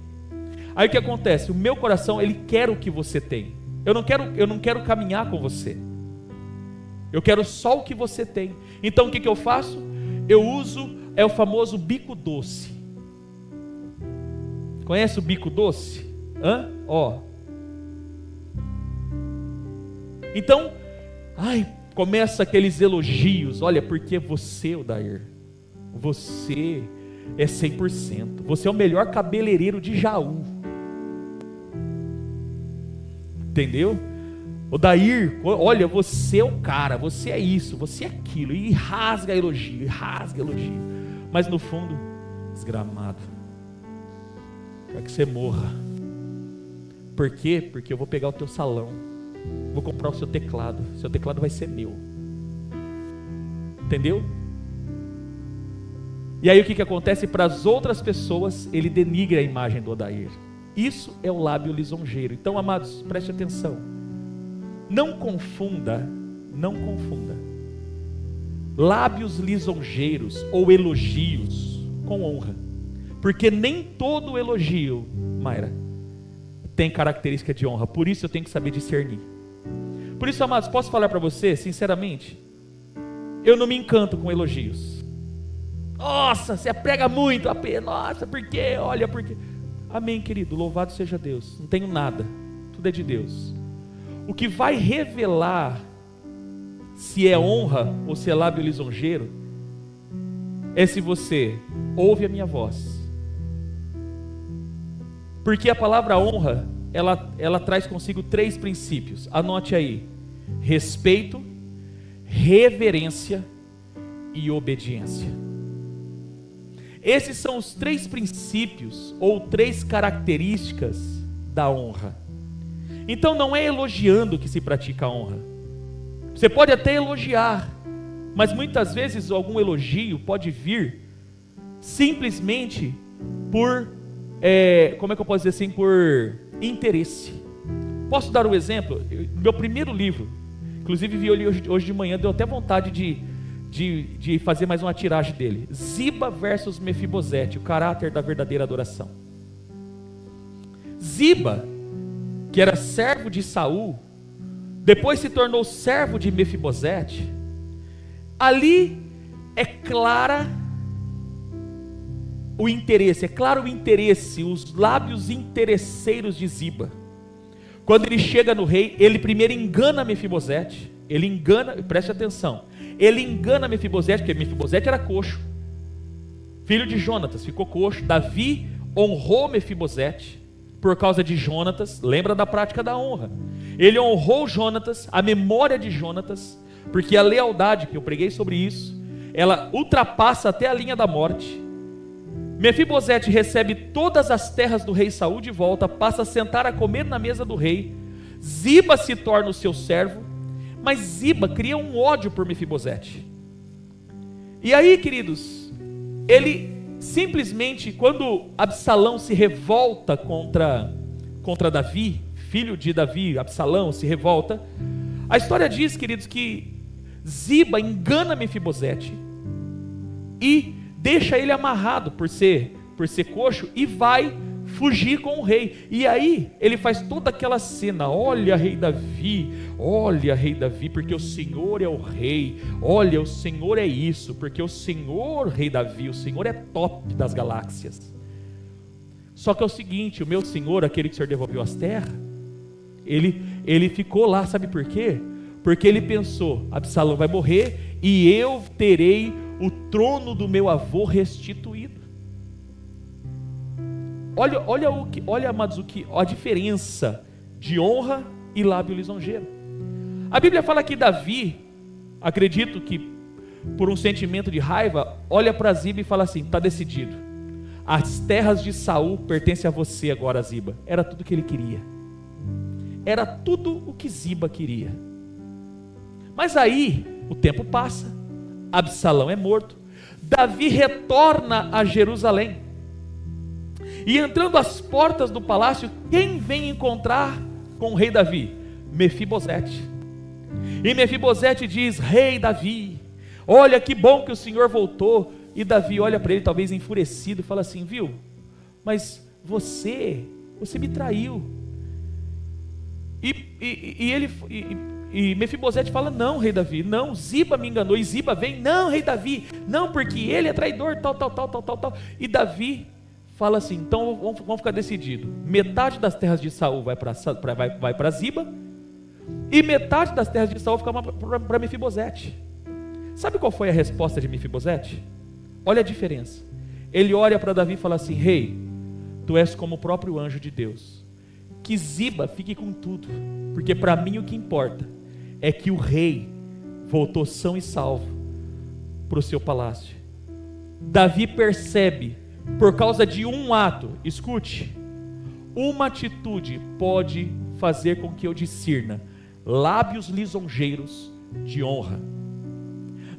Aí o que acontece? O meu coração, ele quer o que você tem. Eu não quero caminhar com você. Eu quero só o que você tem. Então o que eu faço? Eu uso, o famoso bico doce. Conhece o bico doce? Então, começa aqueles elogios. Olha, porque você, Odair, você é 100%. Você é o melhor cabeleireiro de Jaú. Entendeu? Odair, olha, você é o cara, você é isso, você é aquilo. E rasga elogio. Mas no fundo, desgramado. Quer que você morra. Por quê? Porque eu vou pegar o teu salão, vou comprar o seu teclado vai ser meu. Entendeu? E aí o que acontece? Para as outras pessoas, ele denigra a imagem do Odair. Isso é o lábio lisonjeiro. Então, amados, preste atenção. Não confunda lábios lisonjeiros ou elogios com honra. Porque nem todo elogio, Mayra, tem característica de honra. Por isso eu tenho que saber discernir. Por isso, amados, posso falar para você, sinceramente, eu não me encanto com elogios. Nossa, você prega muito, nossa, por quê? Olha, por quê? Amém, querido, louvado seja Deus. Não tenho nada, tudo é de Deus. O que vai revelar se é honra ou se é lábio lisonjeiro é se você ouve a minha voz. Porque a palavra honra, ela traz consigo 3 princípios. Anote aí: respeito, reverência e obediência. Esses são os 3 princípios ou 3 características da honra. Então não é elogiando que se pratica a honra. Você pode até elogiar, mas muitas vezes algum elogio pode vir simplesmente por, como é que eu posso dizer assim, por interesse. Posso dar um exemplo? Meu primeiro livro, inclusive vi ele hoje de manhã, deu até vontade de fazer mais uma tiragem dele. Ziba versus Mefibosete, o caráter da verdadeira adoração. Ziba, que era servo de Saul, depois se tornou servo de Mefibosete. Ali é clara o interesse, os lábios interesseiros de Ziba. Quando ele chega no rei, ele primeiro engana Mefibosete. Preste atenção, ele engana Mefibosete, porque Mefibosete era coxo, filho de Jonatas, ficou coxo. Davi honrou Mefibosete, por causa de Jonatas. Lembra da prática da honra? Ele honrou Jonatas, a memória de Jonatas, porque a lealdade, que eu preguei sobre isso, ela ultrapassa até a linha da morte. Mefibosete recebe todas as terras do rei Saul de volta, passa a sentar a comer na mesa do rei. Ziba se torna o seu servo, mas Ziba cria um ódio por Mefibosete. E aí, queridos, ele simplesmente, quando Absalão se revolta contra Davi, filho de Davi, Absalão se revolta, a história diz, queridos, que Ziba engana Mefibosete e deixa ele amarrado por ser coxo e vai fugir com o rei. E aí ele faz toda aquela cena: olha rei Davi, porque o Senhor é o rei, olha, o Senhor é isso, porque o Senhor, rei Davi, o Senhor é top das galáxias. Só que é o seguinte: o meu Senhor, aquele que o Senhor devolveu as terras, ele ficou lá, sabe por quê? Porque ele pensou: Absalão vai morrer e eu terei o trono do meu avô restituído. Olha, amados, a diferença de honra e lábio lisonjeiro. A Bíblia fala que Davi, acredito que por um sentimento de raiva, olha para Ziba e fala assim: está decidido, as terras de Saul pertencem a você agora, Ziba. Era tudo o que ele queria, era tudo o que Ziba queria. Mas aí o tempo passa, Absalão é morto, Davi retorna a Jerusalém, e entrando às portas do palácio, quem vem encontrar com o rei Davi? Mefibosete. E Mefibosete diz: rei Davi, olha que bom que o Senhor voltou. E Davi olha para ele, talvez enfurecido, e fala assim: viu, mas você me traiu. E Mefibosete fala: não, rei Davi, não, Ziba me enganou. E Ziba vem: não, rei Davi, não, porque ele é traidor, tal. E Davi fala assim: então vamos ficar decidido, metade das terras de Saul vai para Ziba, e metade das terras de Saul fica para Mefibosete. Sabe qual foi a resposta de Mefibosete? Olha a diferença. Ele olha para Davi e fala assim: rei, tu és como o próprio anjo de Deus, que Ziba fique com tudo, porque para mim o que importa é que o rei voltou são e salvo para o seu palácio. Davi percebe, por causa de um ato, escute, uma atitude pode fazer com que eu discirna lábios lisonjeiros de honra.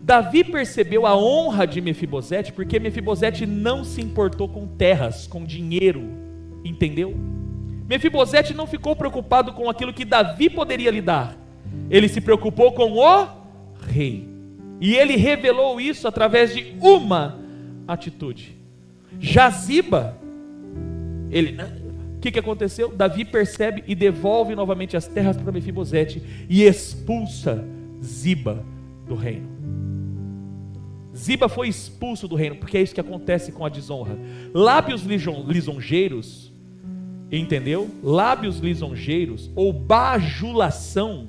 Davi percebeu a honra de Mefibosete, porque Mefibosete não se importou com terras, com dinheiro, entendeu? Mefibosete não ficou preocupado com aquilo que Davi poderia lhe dar, ele se preocupou com o rei, e ele revelou isso através de uma atitude. Já Ziba, o que aconteceu? Davi percebe e devolve novamente as terras para Mefibosete e expulsa Ziba do reino. Ziba foi expulso do reino, porque é isso que acontece com a desonra. Lábios lisonjeiros, entendeu? Lábios lisonjeiros ou bajulação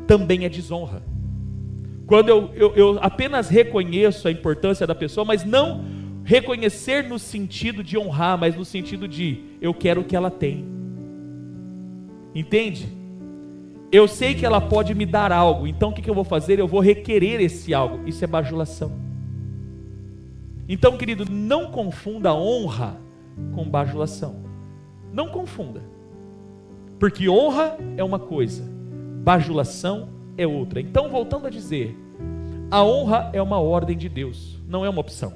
também é desonra. Quando eu apenas reconheço a importância da pessoa, mas não reconhecer no sentido de honrar, mas no sentido de eu quero o que ela tem. Entende? Eu sei que ela pode me dar algo, então o que eu vou fazer? Eu vou requerer esse algo. Isso é bajulação. Então, querido, não confunda honra com bajulação. Não confunda. Porque honra é uma coisa, bajulação é outra. Então, voltando a dizer, a honra é uma ordem de Deus, não é uma opção.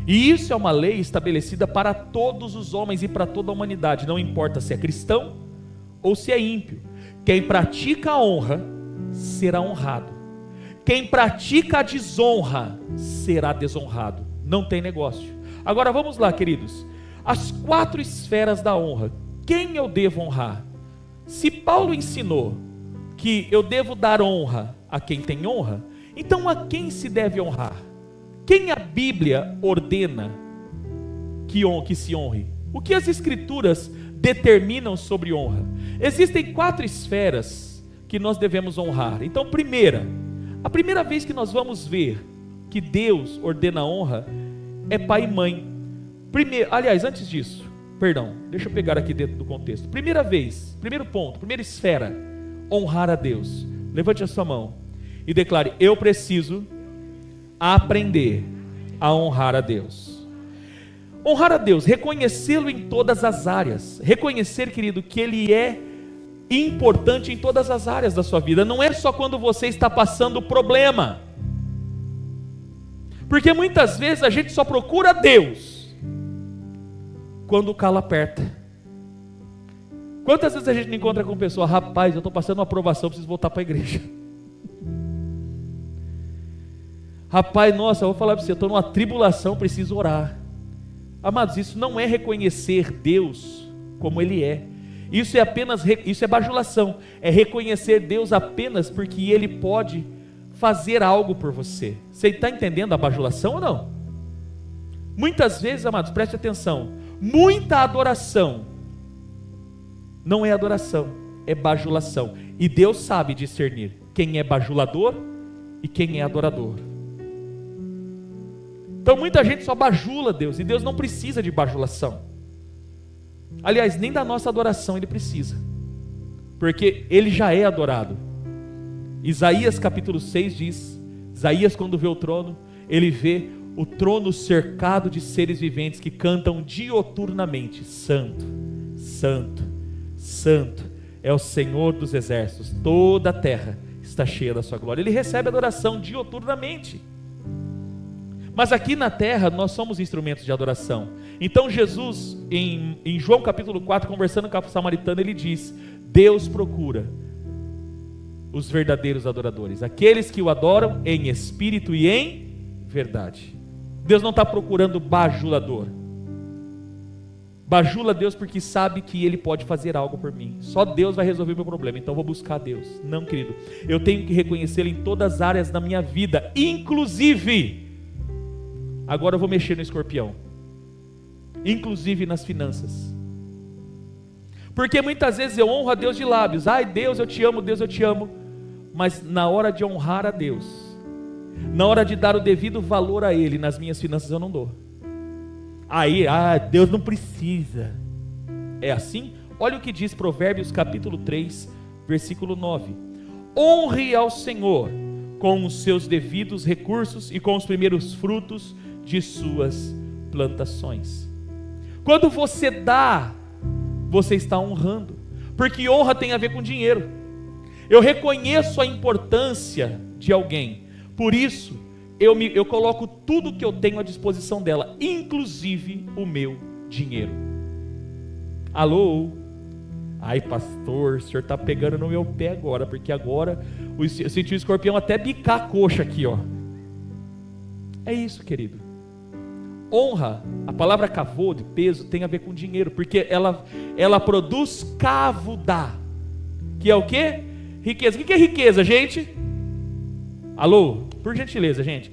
E isso é uma lei estabelecida para todos os homens e para toda a humanidade, não importa se é cristão ou se é ímpio. Quem pratica a honra será honrado. Quem pratica a desonra será desonrado. Não tem negócio. Agora vamos lá, queridos. As 4 esferas da honra. Quem eu devo honrar? Se Paulo ensinou que eu devo dar honra a quem tem honra, então a quem se deve honrar? Quem a Bíblia ordena que se honre? O que as Escrituras determinam sobre honra? Existem 4 esferas que nós devemos honrar. Então, a primeira vez que nós vamos ver que Deus ordena a honra é pai e mãe. Primeiro, aliás, antes disso, Perdão, deixa eu pegar aqui dentro do contexto. Primeira vez, primeiro ponto, primeira esfera, honrar a Deus. Levante a sua mão e declare: eu preciso aprender a honrar a Deus. Honrar a Deus, reconhecê-lo em todas as áreas. Reconhecer, querido, que Ele é importante em todas as áreas da sua vida. Não é só quando você está passando problema. Porque muitas vezes a gente só procura Deus quando o calo aperta. Quantas vezes a gente não encontra com pessoa: rapaz, eu estou passando uma aprovação, preciso voltar para a igreja. Rapaz, nossa, eu vou falar para você, eu estou numa tribulação, preciso orar. Amados, isso não é reconhecer Deus como Ele é. Isso é bajulação. É reconhecer Deus apenas porque Ele pode fazer algo por você. Você está entendendo a bajulação ou não? Muitas vezes, amados, preste atenção, muita adoração não é adoração, é bajulação. E Deus sabe discernir quem é bajulador e quem é adorador. Então muita gente só bajula Deus, e Deus não precisa de bajulação. Aliás, nem da nossa adoração Ele precisa, porque Ele já é adorado. Isaías capítulo 6 diz, Isaías quando vê o trono, ele vê o trono cercado de seres viventes que cantam dioturnamente: Santo, Santo, Santo é o Senhor dos exércitos, toda a terra está cheia da sua glória. Ele recebe adoração dioturnamente. Mas aqui na terra nós somos instrumentos de adoração. Então Jesus, em João capítulo 4, conversando com a samaritana, ele diz: Deus procura os verdadeiros adoradores, aqueles que o adoram em espírito e em verdade. Deus não está procurando bajulador. Bajula Deus porque sabe que Ele pode fazer algo por mim. Só Deus vai resolver o meu problema, então eu vou buscar Deus. Não, querido, eu tenho que reconhecê-lo em todas as áreas da minha vida, inclusive, agora eu vou mexer no escorpião, inclusive nas finanças. Porque muitas vezes eu honro a Deus de lábios: ai Deus eu te amo, Deus eu te amo. Mas na hora de honrar a Deus, na hora de dar o devido valor a Ele, nas minhas finanças eu não dou. Aí, Deus não precisa. É assim? Olha o que diz Provérbios capítulo 3, versículo 9: honre ao Senhor com os seus devidos recursos e com os primeiros frutos de suas plantações. Quando você dá, você está honrando, porque honra tem a ver com dinheiro. Eu reconheço a importância de alguém, por isso eu coloco tudo que eu tenho à disposição dela, inclusive o meu dinheiro. Alô? Ai pastor, o senhor está pegando no meu pé agora, porque agora eu senti o escorpião até bicar a coxa aqui, ó. É isso, querido. Honra, a palavra kavod, peso, tem a ver com dinheiro, porque ela produz kavudá, que é o quê? Riqueza. O que é riqueza, gente? Alô? Por gentileza, gente.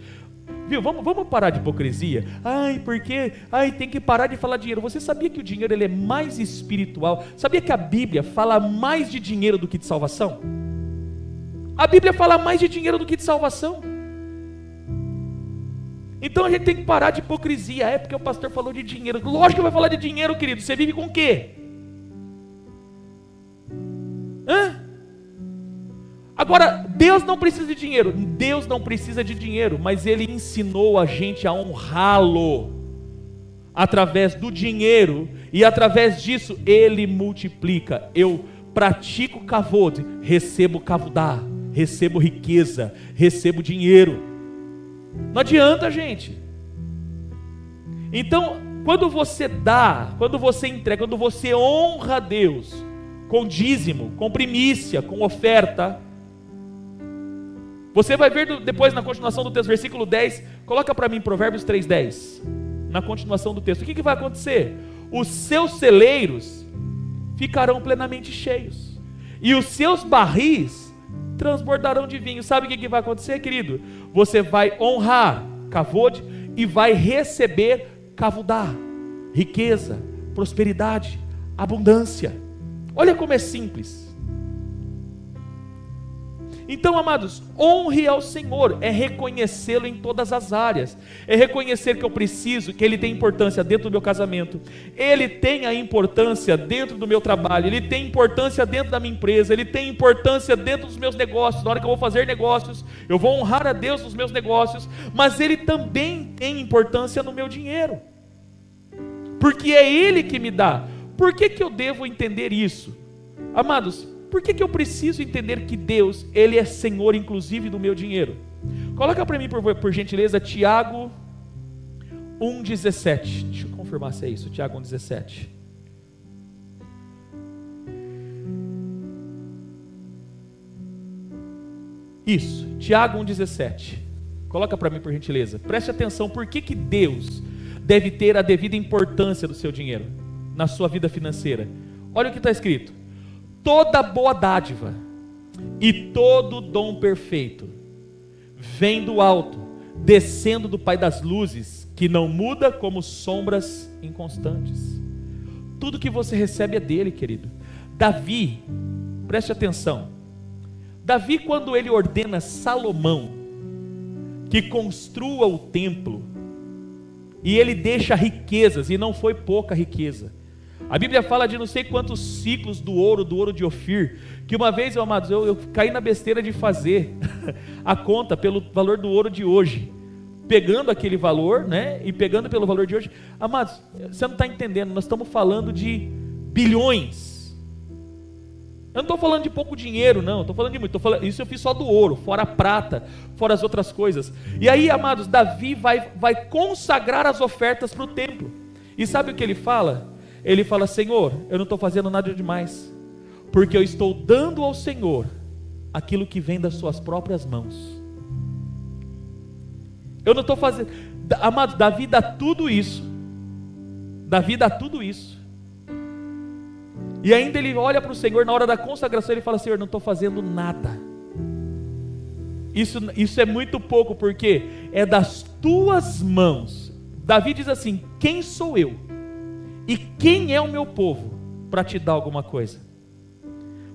Viu? Vamos parar de hipocrisia. Tem que parar de falar dinheiro. Você sabia que o dinheiro ele é mais espiritual? Sabia que a Bíblia fala mais de dinheiro do que de salvação? A Bíblia fala mais de dinheiro do que de salvação. Então a gente tem que parar de hipocrisia. É porque o pastor falou de dinheiro. Lógico que vai falar de dinheiro, querido. Você vive com o quê? Agora, Deus não precisa de dinheiro. Deus não precisa de dinheiro, mas Ele ensinou a gente a honrá-lo através do dinheiro, e através disso Ele multiplica. Eu pratico kavod, recebo kavudá, recebo riqueza, recebo dinheiro. Não adianta, gente. Então, quando você dá, quando você entrega, quando você honra a Deus com dízimo, com primícia, com oferta, você vai ver depois na continuação do texto, versículo 10, coloca para mim Provérbios 3:10, na continuação do texto. O que vai acontecer? Os seus celeiros ficarão plenamente cheios, e os seus barris transbordarão de vinho. Sabe o que vai acontecer, querido? Você vai honrar kavod e vai receber kavudá, riqueza, prosperidade, abundância. Olha como é simples. Então, amados, honre ao Senhor, é reconhecê-lo em todas as áreas, é reconhecer que eu preciso, que Ele tem importância dentro do meu casamento, Ele tem a importância dentro do meu trabalho, Ele tem importância dentro da minha empresa, Ele tem importância dentro dos meus negócios. Na hora que eu vou fazer negócios, eu vou honrar a Deus nos meus negócios, mas Ele também tem importância no meu dinheiro, porque é Ele que me dá. Por que eu devo entender isso? Amados, por que eu preciso entender que Deus, Ele é Senhor inclusive do meu dinheiro? Coloca para mim, por gentileza, Tiago 1,17. Deixa eu confirmar se é isso, Tiago 1,17. Isso, Tiago 1,17. Coloca para mim, por gentileza. Preste atenção, por que Deus deve ter a devida importância do seu dinheiro na sua vida financeira? Olha o que está escrito: toda boa dádiva e todo dom perfeito vem do alto, descendo do Pai das luzes, que não muda como sombras inconstantes. Tudo que você recebe é dele, querido. Davi, preste atenção, Davi, quando ele ordena Salomão que construa o templo, e ele deixa riquezas, e não foi pouca riqueza. A Bíblia fala de não sei quantos ciclos do ouro de Ofir, que uma vez, amados, eu caí na besteira de fazer a conta pelo valor do ouro de hoje, pegando aquele valor, né, e pegando pelo valor de hoje. Amados, você não está entendendo, nós estamos falando de bilhões. Eu não estou falando de pouco dinheiro, não, estou falando de muito. Isso eu fiz só do ouro, fora a prata, fora as outras coisas. E aí, amados, Davi vai consagrar as ofertas para o templo. E sabe o que ele fala? Ele fala: Senhor, eu não estou fazendo nada demais, porque eu estou dando ao Senhor aquilo que vem das suas próprias mãos. Eu não estou fazendo. Amados, Davi dá tudo isso. E ainda ele olha para o Senhor na hora da consagração, ele fala: Senhor, não estou fazendo nada. Isso é muito pouco, porque é das tuas mãos. Davi diz assim: quem sou eu? E quem é o meu povo para te dar alguma coisa?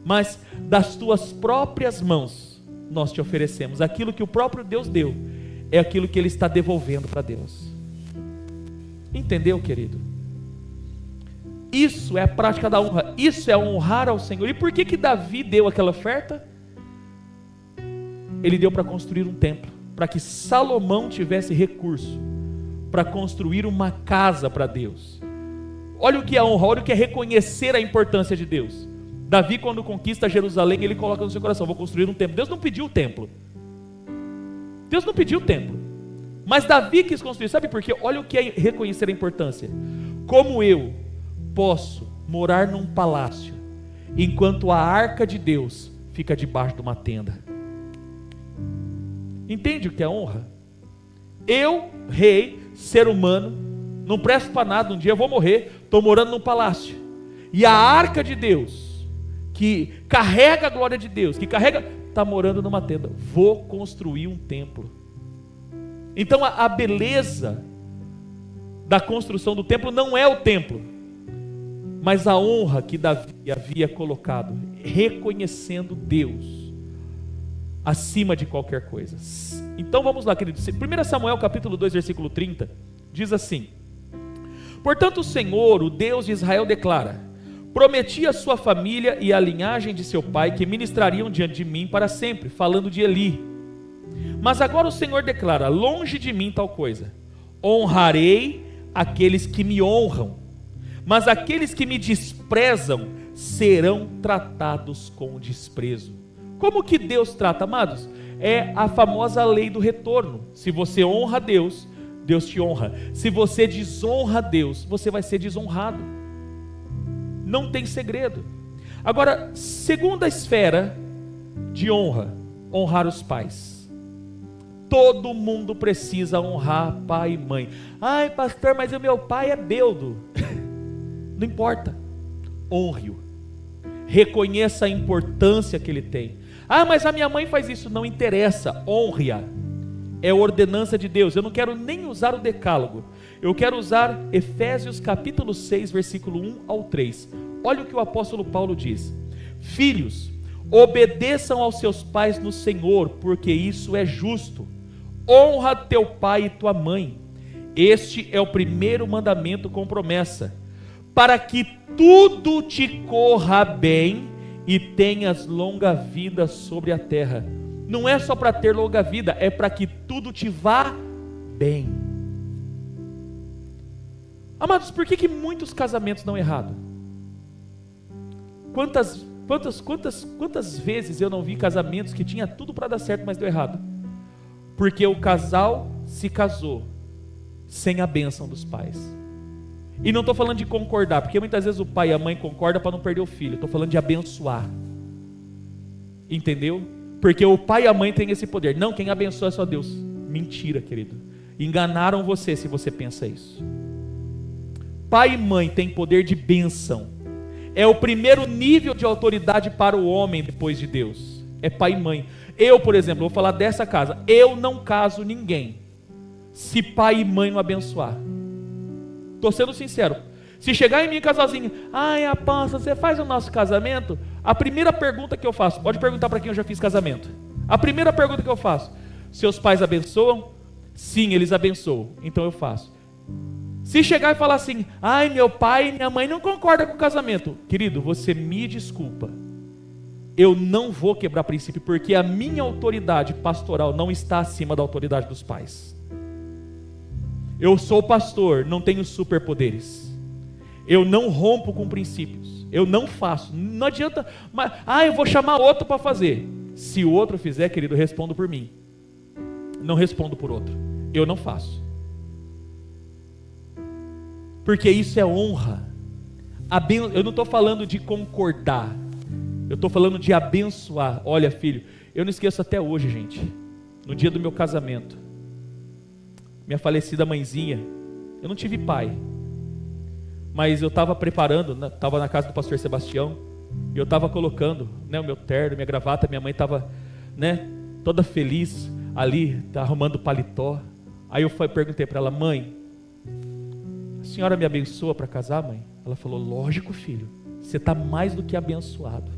Mas das tuas próprias mãos nós te oferecemos. Aquilo que o próprio Deus deu é aquilo que Ele está devolvendo para Deus. Entendeu, querido? Isso é a prática da honra. Isso é honrar ao Senhor. E por que Davi deu aquela oferta? Ele deu para construir um templo, para que Salomão tivesse recurso para construir uma casa para Deus. Olha o que é honra, olha o que é reconhecer a importância de Deus. Davi, quando conquista Jerusalém, ele coloca no seu coração: vou construir um templo. Deus não pediu o templo. Mas Davi quis construir. Sabe por quê? Olha o que é reconhecer a importância. Como eu posso morar num palácio, enquanto a arca de Deus fica debaixo de uma tenda? Entende o que é honra? Eu, rei, ser humano, não presto para nada, um dia eu vou morrer, estou morando num palácio, e a arca de Deus, que carrega a glória de Deus, está morando numa tenda. Vou construir um templo. Então a beleza da construção do templo não é o templo, mas a honra que Davi havia colocado, reconhecendo Deus acima de qualquer coisa. Então vamos lá, queridos. 1 Samuel capítulo 2, versículo 30, diz assim: portanto o Senhor, o Deus de Israel, declara: prometi a sua família e a linhagem de seu pai que ministrariam diante de mim para sempre, falando de Eli. Mas agora o Senhor declara: longe de mim tal coisa. Honrarei aqueles que me honram, mas aqueles que me desprezam serão tratados com desprezo. Como que Deus trata, amados? É a famosa lei do retorno. Se você honra a Deus, Deus te honra. Se você desonra a Deus, você vai ser desonrado. Não tem segredo. Agora, segunda esfera de honra: honrar os pais. Todo mundo precisa honrar pai e mãe. Ai, pastor, mas o meu pai é beldo. Não importa, honre-o, reconheça a importância que ele tem. Ah, mas a minha mãe faz isso. Não interessa, honre-a. É ordenança de Deus. Eu não quero nem usar o decálogo, eu quero usar Efésios capítulo 6, versículo 1 ao 3. Olha o que o apóstolo Paulo diz: filhos, Obedeçam aos seus pais no Senhor, porque isso é justo. Honra teu pai e tua mãe. Este é o primeiro mandamento com promessa, para que tudo te corra bem e tenhas longa vida sobre a terra. Não é só para ter longa vida, é para que tudo te vá bem. Amados, por que muitos casamentos dão errado? Quantas vezes eu não vi casamentos que tinha tudo para dar certo, mas deu errado? Porque o casal se casou sem a bênção dos pais. E não estou falando de concordar, porque muitas vezes o pai e a mãe concordam para não perder o filho. Estou falando de abençoar. Entendeu? Porque o pai e a mãe têm esse poder. Não, quem abençoa é só Deus. Mentira, querido. Enganaram você se você pensa isso. Pai e mãe têm poder de bênção. É o primeiro nível de autoridade para o homem depois de Deus. É pai e mãe. Eu, por exemplo, vou falar dessa casa. Eu não caso ninguém se pai e mãe não abençoar. Estou sendo sincero. Se chegar em mim casalzinho, ai, apóstolo, você faz o nosso casamento? A primeira pergunta que eu faço, pode perguntar para quem eu já fiz casamento. A primeira pergunta que eu faço: seus pais abençoam? Sim, eles abençoam. Então eu faço. Se chegar e falar assim, ai, meu pai e minha mãe não concordam com o casamento, querido, você me desculpa. Eu não vou quebrar princípio, porque a minha autoridade pastoral não está acima da autoridade dos pais. Eu sou pastor, não tenho superpoderes. Eu não rompo com princípios. Eu não faço. Não adianta, mas, eu vou chamar outro para fazer. Se o outro fizer, querido, eu respondo por mim. Não respondo por outro. Eu não faço. Porque isso é honra. Eu não estou falando de concordar. Eu estou falando de abençoar. Olha, filho, eu não esqueço até hoje, gente. No dia do meu casamento, minha falecida mãezinha, eu não tive pai, mas eu estava preparando, estava na casa do pastor Sebastião, e eu estava colocando, o meu terno, minha gravata. Minha mãe estava, toda feliz ali, arrumando paletó. Aí eu perguntei para ela: mãe, a senhora me abençoa para casar, mãe? Ela falou: lógico, filho, você está mais do que abençoado.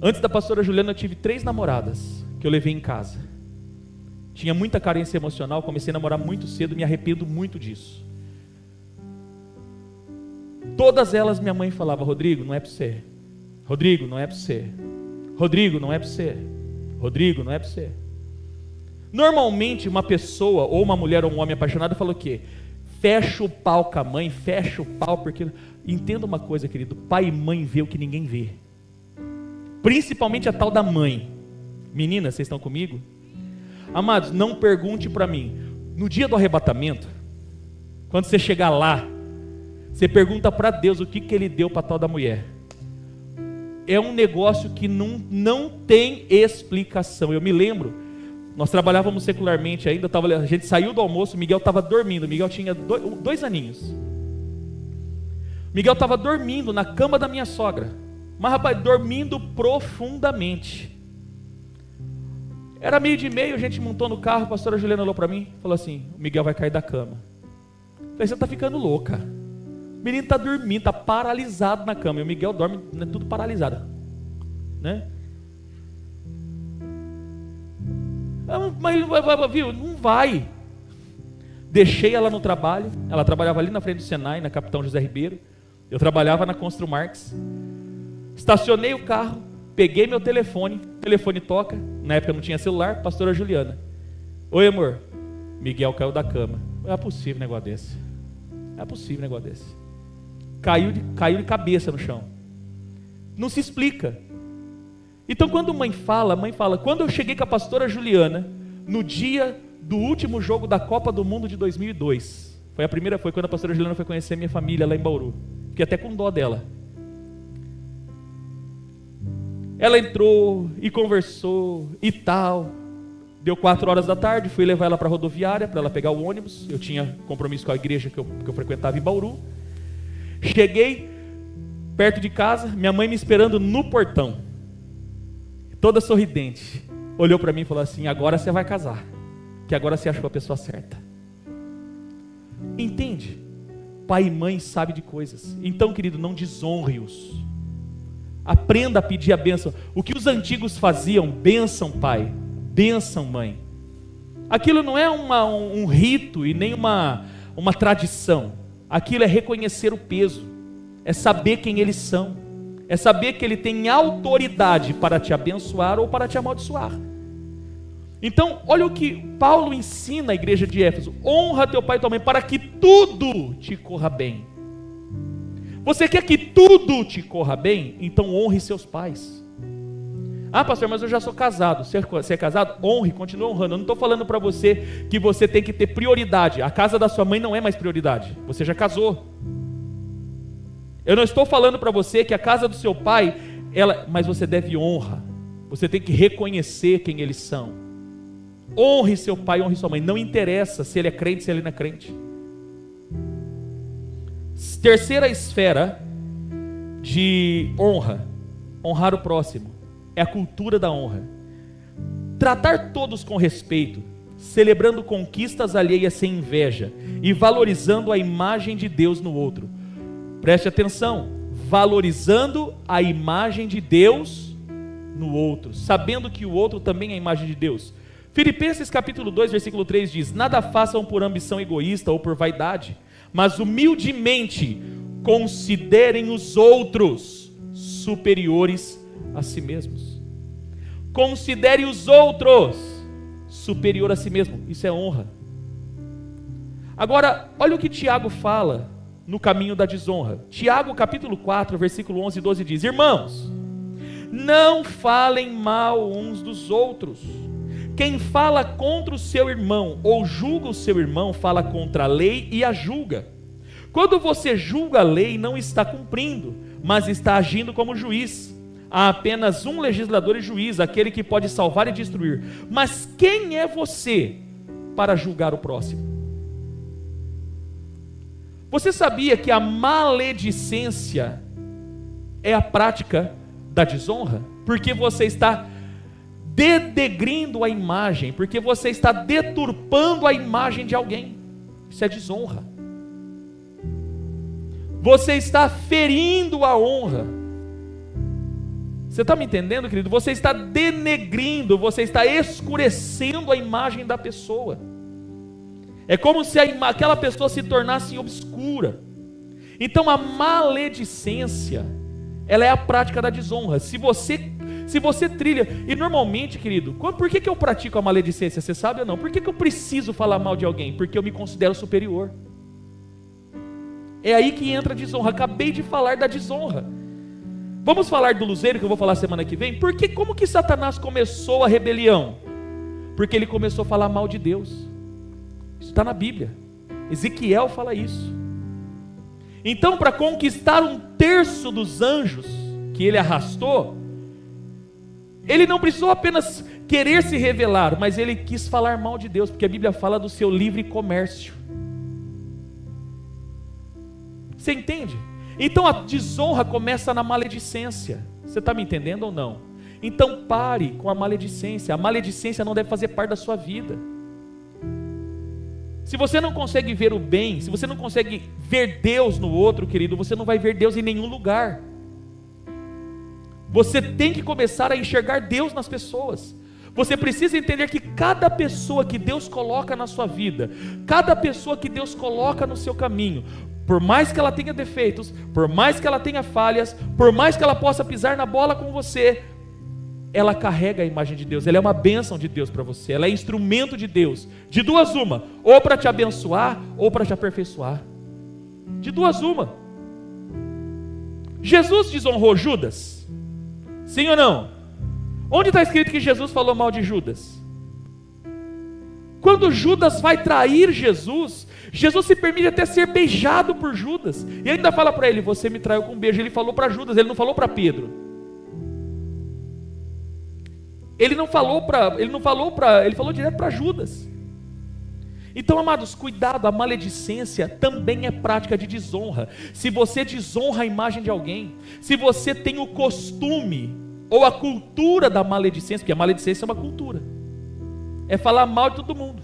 Antes da pastora Juliana, eu tive 3 namoradas que eu levei em casa. Tinha muita carência emocional, comecei a namorar muito cedo, me arrependo muito disso. Todas elas minha mãe falava: Rodrigo, não é para você. Rodrigo, não é para você. Rodrigo, não é para você. Rodrigo, não é para você. Normalmente uma pessoa, ou uma mulher ou um homem apaixonado, fala o quê? Fecha o pau com a mãe, fecha o pau, porque... Entenda uma coisa, querido, pai e mãe vê o que ninguém vê. Principalmente a tal da mãe. Meninas, vocês estão comigo? Amados, não pergunte para mim. No dia do arrebatamento, quando você chegar lá, você pergunta para Deus o que Ele deu para tal da mulher. É um negócio que não tem explicação. Eu me lembro, nós trabalhávamos secularmente ainda, a gente saiu do almoço, o Miguel estava dormindo. O Miguel tinha 2 aninhos. Miguel estava dormindo na cama da minha sogra, mas rapaz, dormindo profundamente. Era 12:30, a gente montou no carro, a pastora Juliana olhou para mim e falou assim: o Miguel vai cair da cama. Eu falei: você está ficando louca. O menino está dormindo, está paralisado na cama. E o Miguel dorme, tudo paralisado, Mas viu, não vai. Deixei ela no trabalho. Ela trabalhava ali na frente do Senai, na Capitão José Ribeiro. Eu trabalhava na Constru Marx. Estacionei o carro, peguei meu telefone, o telefone toca. Na época não tinha celular, pastora Juliana: oi, amor, Miguel caiu da cama. É possível um negócio desse. É possível um negócio desse. Caiu de cabeça no chão. Não se explica. Então quando mãe fala, quando eu cheguei com a pastora Juliana, no dia do último jogo da Copa do Mundo de 2002, foi quando a pastora Juliana foi conhecer minha família lá em Bauru. Fiquei até com dó dela. Ela entrou e conversou e tal. Deu 4 horas da tarde, fui levar ela para a rodoviária, para ela pegar o ônibus. Eu tinha compromisso com a igreja que eu frequentava em Bauru. Cheguei perto de casa, minha mãe me esperando no portão, toda sorridente. Olhou para mim e falou assim: agora você vai casar, que agora você achou a pessoa certa. Entende? Pai e mãe sabem de coisas. Então, querido, não desonre-os. Aprenda a pedir a bênção. O que os antigos faziam, bênção pai, bênção mãe. Aquilo não é um rito e nem uma tradição. Aquilo é reconhecer o peso, é saber quem eles são, é saber que ele tem autoridade para te abençoar ou para te amaldiçoar. Então, olha o que Paulo ensina à igreja de Éfeso: honra teu pai e tua mãe para que tudo te corra bem. Você quer que tudo te corra bem? Então honre seus pais. Ah, pastor, mas eu já sou casado. Você é casado? Honre, continue honrando. Eu não estou falando para você que você tem que ter prioridade. A casa da sua mãe não é mais prioridade. Você já casou. Eu não estou falando para você que a casa do seu pai, mas você deve honra. Você tem que reconhecer quem eles são. Honre seu pai, honre sua mãe. Não interessa se ele é crente, se ele não é crente. Terceira esfera de honra, honrar o próximo, é a cultura da honra. Tratar todos com respeito, celebrando conquistas alheias sem inveja e valorizando a imagem de Deus no outro. Preste atenção, valorizando a imagem de Deus no outro, sabendo que o outro também é a imagem de Deus. Filipenses capítulo 2, versículo 3 diz: nada façam por ambição egoísta ou por vaidade, mas humildemente considerem os outros superiores a si mesmos. Considere os outros superior a si mesmo. Isso é honra. Agora, olha o que Tiago fala no caminho da desonra. Tiago capítulo 4, versículo 11 e 12 diz: irmãos, não falem mal uns dos outros. Quem fala contra o seu irmão ou julga o seu irmão, fala contra a lei e a julga. Quando você julga a lei, não está cumprindo, mas está agindo como juiz. Há apenas um legislador e juiz, aquele que pode salvar e destruir. Mas quem é você para julgar o próximo? Você sabia que a maledicência é a prática da desonra? Porque você está denegrindo a imagem, porque você está deturpando a imagem de alguém. Isso é desonra. Você está ferindo a honra. Você está me entendendo, querido? Você está denegrindo, você está escurecendo a imagem da pessoa. É como se aquela pessoa se tornasse obscura. Então a maledicência, ela é a prática da desonra. Se você trilha, e normalmente, querido, por que eu pratico a maledicência? Você sabe ou não? Por que eu preciso falar mal de alguém? Porque eu me considero superior. É aí que entra a desonra. Acabei de falar da desonra. Vamos falar do luzeiro, que eu vou falar semana que vem. Como que Satanás começou a rebelião? Porque ele começou a falar mal de Deus. Isso está na Bíblia. Ezequiel fala isso. Então, para conquistar 1/3 dos anjos que ele arrastou, ele não precisou apenas querer se revelar, mas ele quis falar mal de Deus, porque a Bíblia fala do seu livre comércio. Você entende? Então a desonra começa na maledicência. Você está me entendendo ou não? Então pare com a maledicência. A maledicência não deve fazer parte da sua vida. Se você não consegue ver o bem, se você não consegue ver Deus no outro, querido, você não vai ver Deus em nenhum lugar. Você tem que começar a enxergar Deus nas pessoas. Você precisa entender que cada pessoa que Deus coloca na sua vida, cada pessoa que Deus coloca no seu caminho, por mais que ela tenha defeitos, por mais que ela tenha falhas, por mais que ela possa pisar na bola com você, ela carrega a imagem de Deus, ela é uma bênção de Deus para você, ela é instrumento de Deus. De duas uma, ou para te abençoar, ou para te aperfeiçoar. De duas uma. Jesus desonrou Judas? Sim ou não? Onde está escrito que Jesus falou mal de Judas? Quando Judas vai trair Jesus, Jesus se permite até ser beijado por Judas, e ainda fala para ele: você me traiu com um beijo. Ele falou para Judas, ele não falou para Pedro. Ele falou direto para Judas. Então, amados, cuidado, a maledicência também é prática de desonra. Se você desonra a imagem de alguém, se você tem o costume ou a cultura da maledicência, porque a maledicência é uma cultura, é falar mal de todo mundo.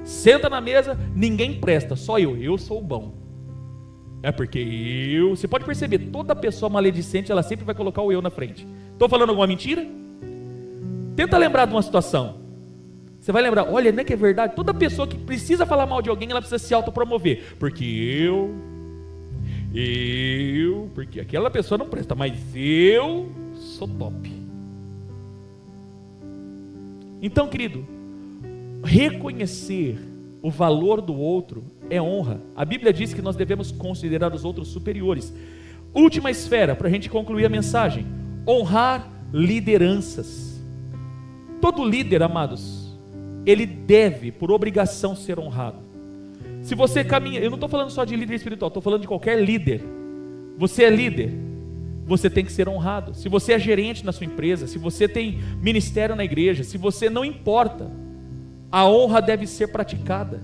Senta na mesa, ninguém presta, só eu sou o bom. É porque eu... Você pode perceber, toda pessoa maledicente, ela sempre vai colocar o eu na frente. Estou falando alguma mentira? Tenta lembrar de uma situação. Você vai lembrar, olha, não é que é verdade? Toda pessoa que precisa falar mal de alguém, ela precisa se autopromover. Porque porque aquela pessoa não presta, mas eu sou top. Então, querido, reconhecer o valor do outro é honra. A Bíblia diz que nós devemos considerar os outros superiores. Última esfera, para a gente concluir a mensagem: honrar lideranças. Todo líder, amados, ele deve, por obrigação, ser honrado. Se você caminha, eu não estou falando só de líder espiritual, estou falando de qualquer líder. Você é líder, você tem que ser honrado. Se você é gerente na sua empresa, se você tem ministério na igreja, se você, não importa, a honra deve ser praticada.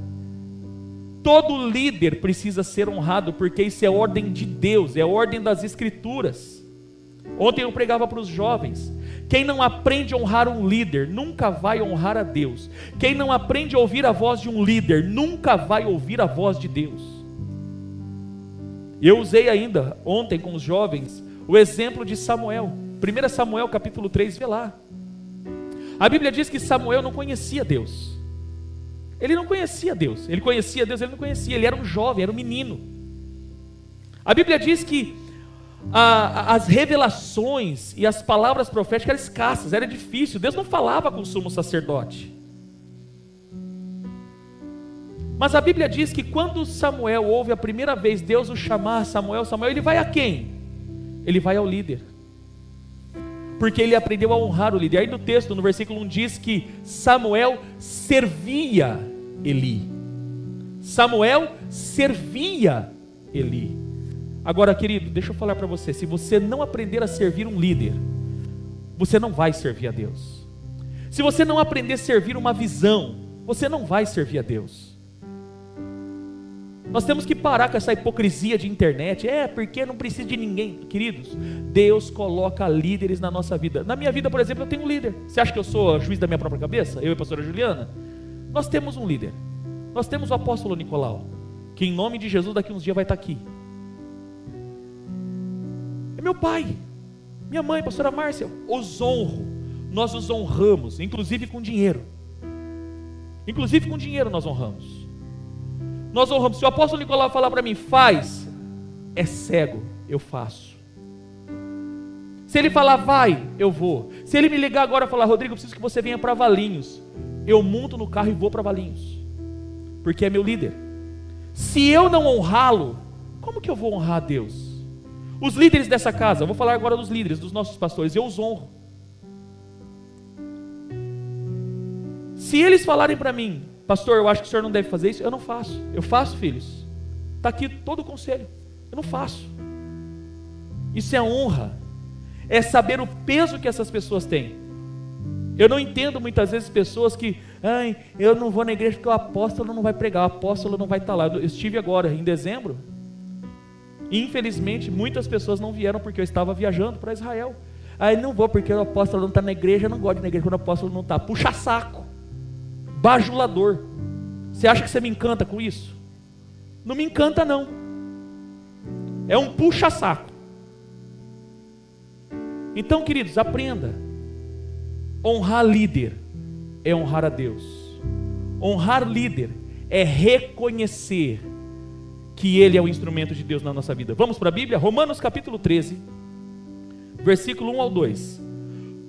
Todo líder precisa ser honrado, porque isso é ordem de Deus, é ordem das Escrituras. Ontem eu pregava para os jovens: quem não aprende a honrar um líder, nunca vai honrar a Deus. Quem não aprende a ouvir a voz de um líder, nunca vai ouvir a voz de Deus. Eu usei ainda, ontem com os jovens, o exemplo de Samuel. 1 Samuel capítulo 3, vê lá. A Bíblia diz que Samuel não conhecia Deus. Ele não conhecia Deus. Ele conhecia Deus, ele não conhecia. Ele era um jovem, era um menino. A Bíblia diz que as revelações e as palavras proféticas eram escassas, era difícil. Deus não falava com o sumo sacerdote. Mas a Bíblia diz que quando Samuel ouve a primeira vez Deus o chamar, Samuel, ele vai a quem? Ele vai ao líder, porque ele aprendeu a honrar o líder. Aí no texto, no versículo 1 diz que Samuel servia Eli. Samuel servia Eli. Agora, querido, deixa eu falar para você: se você não aprender a servir um líder, você não vai servir a Deus. Se você não aprender a servir uma visão, você não vai servir a Deus. Nós temos que parar com essa hipocrisia de internet. Porque não precisa de ninguém. Queridos, Deus coloca líderes na nossa vida. Na minha vida, por exemplo, eu tenho um líder. Você acha que eu sou juiz da minha própria cabeça? Eu e a pastora Juliana? Nós temos um líder. Nós temos o apóstolo Nicolau, que em nome de Jesus daqui uns dias vai estar aqui. É meu pai, minha mãe, pastora Márcia. Os honro. Nós os honramos, inclusive com dinheiro. Inclusive com dinheiro nós honramos. Nós honramos. Se o apóstolo Nicolau falar para mim, faz, é cego, eu faço. Se ele falar, vai, eu vou. Se ele me ligar agora e falar, Rodrigo, eu preciso que você venha para Valinhos, eu monto no carro e vou para Valinhos, porque é meu líder. Se eu não honrá-lo, como que eu vou honrar a Deus? Os líderes dessa casa, eu vou falar agora dos líderes, dos nossos pastores, eu os honro. Se eles falarem para mim, pastor, eu acho que o senhor não deve fazer isso, eu não faço. Eu faço, filhos. Está aqui todo o conselho. Eu não faço. Isso é honra. É saber o peso que essas pessoas têm. Eu não entendo muitas vezes pessoas que, eu não vou na igreja porque o apóstolo não vai pregar, o apóstolo não vai estar lá. Eu estive agora, em dezembro. Infelizmente, muitas pessoas não vieram porque eu estava viajando para Israel. Não vou porque o apóstolo não está na igreja, eu não gosto de ir na igreja quando o apóstolo não está. Puxa saco. Bajulador. Você acha que você me encanta com isso? Não me encanta não. É um puxa-saco. Então, queridos, aprenda. Honrar líder é honrar a Deus. Honrar líder é reconhecer que ele é o instrumento de Deus na nossa vida. Vamos para a Bíblia? Romanos capítulo 13, versículo 1 ao 2.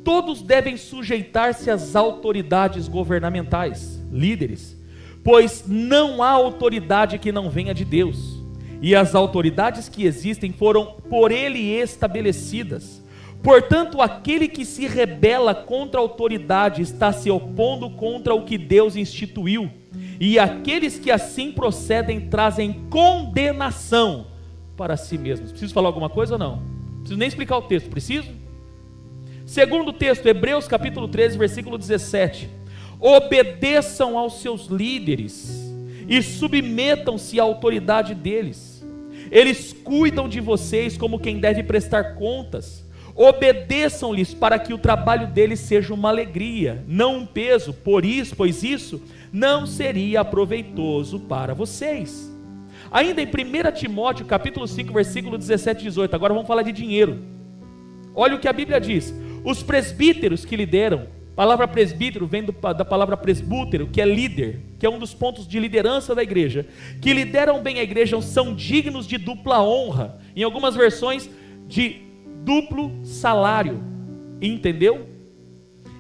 Todos devem sujeitar-se às autoridades governamentais, líderes, pois não há autoridade que não venha de Deus, e as autoridades que existem foram por ele estabelecidas. Portanto, aquele que se rebela contra a autoridade está se opondo contra o que Deus instituiu, e aqueles que assim procedem trazem condenação para si mesmos. Preciso falar alguma coisa ou não? Preciso nem explicar o texto, preciso? Segundo texto, Hebreus capítulo 13, versículo 17. Obedeçam aos seus líderes e submetam-se à autoridade deles. Eles cuidam de vocês como quem deve prestar contas. Obedeçam-lhes para que o trabalho deles seja uma alegria, não um peso, pois isso não seria proveitoso para vocês. Ainda em 1 Timóteo, capítulo 5, versículo 17 e 18, agora vamos falar de dinheiro. Olha o que a Bíblia diz: os presbíteros que lideram, a palavra presbítero vem da palavra presbútero, que é líder, que é um dos pontos de liderança da igreja, que lideram bem a igreja são dignos de dupla honra, em algumas versões de duplo salário, entendeu?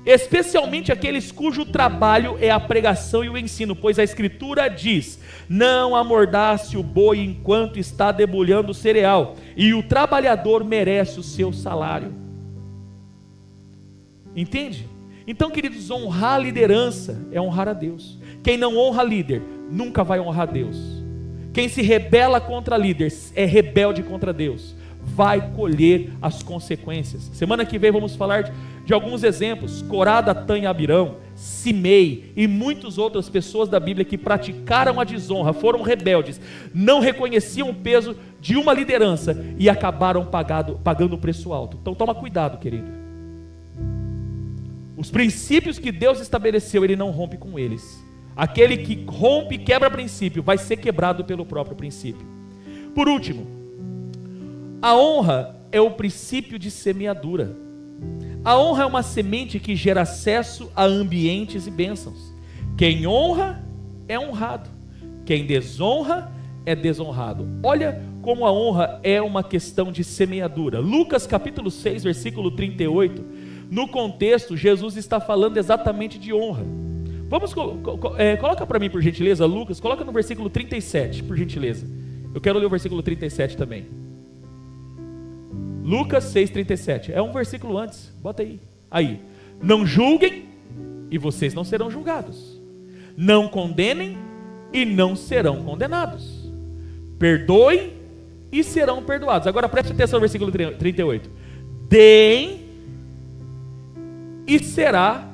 Especialmente aqueles cujo trabalho é a pregação e o ensino, pois a Escritura diz: não amordace o boi enquanto está debulhando o cereal, e o trabalhador merece o seu salário. Entende? Então, queridos, honrar a liderança é honrar a Deus. Quem não honra líder, nunca vai honrar Deus. Quem se rebela contra líder, é rebelde contra Deus, vai colher as consequências. Semana que vem vamos falar de alguns exemplos: Corá, Datã e Abirão, Simei e muitas outras pessoas da Bíblia que praticaram a desonra, foram rebeldes, não reconheciam o peso de uma liderança e acabaram pagando um preço alto. Então toma cuidado, querido. Os princípios que Deus estabeleceu, Ele não rompe com eles. Aquele que rompe e quebra princípio vai ser quebrado pelo próprio princípio. Por último, a honra é o princípio de semeadura. A honra é uma semente que gera acesso a ambientes e bênçãos. Quem honra é honrado, quem desonra é desonrado. Olha como a honra é uma questão de semeadura. Lucas capítulo 6, versículo 38, no contexto, Jesus está falando exatamente de honra. Vamos, coloca para mim por gentileza, Lucas, coloca no versículo 37, por gentileza. Eu quero ler o versículo 37 também. Lucas 6,37, é um versículo antes, bota aí, não julguem e vocês não serão julgados, não condenem e não serão condenados, perdoem e serão perdoados. Agora preste atenção no versículo 38, deem e será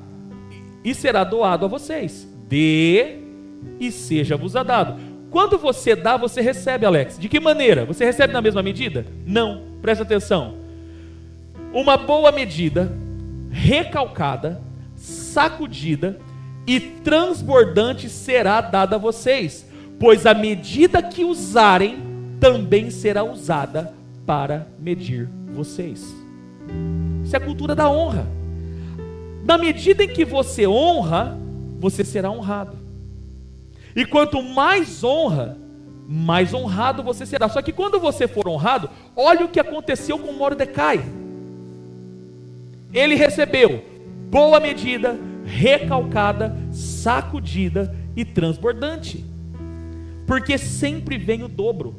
doado a vocês, dê e seja-vos dado. Quando você dá, você recebe, Alex. De que maneira? Você recebe na mesma medida? Não, presta atenção. Uma boa medida, recalcada, sacudida e transbordante será dada a vocês, pois a medida que usarem também será usada para medir vocês. Isso é a cultura da honra. Na medida em que você honra, você será honrado. E quanto mais honra, mais honrado você será. Só que quando você for honrado, olha o que aconteceu com Mordecai. Ele recebeu boa medida, recalcada, sacudida e transbordante, porque sempre vem o dobro.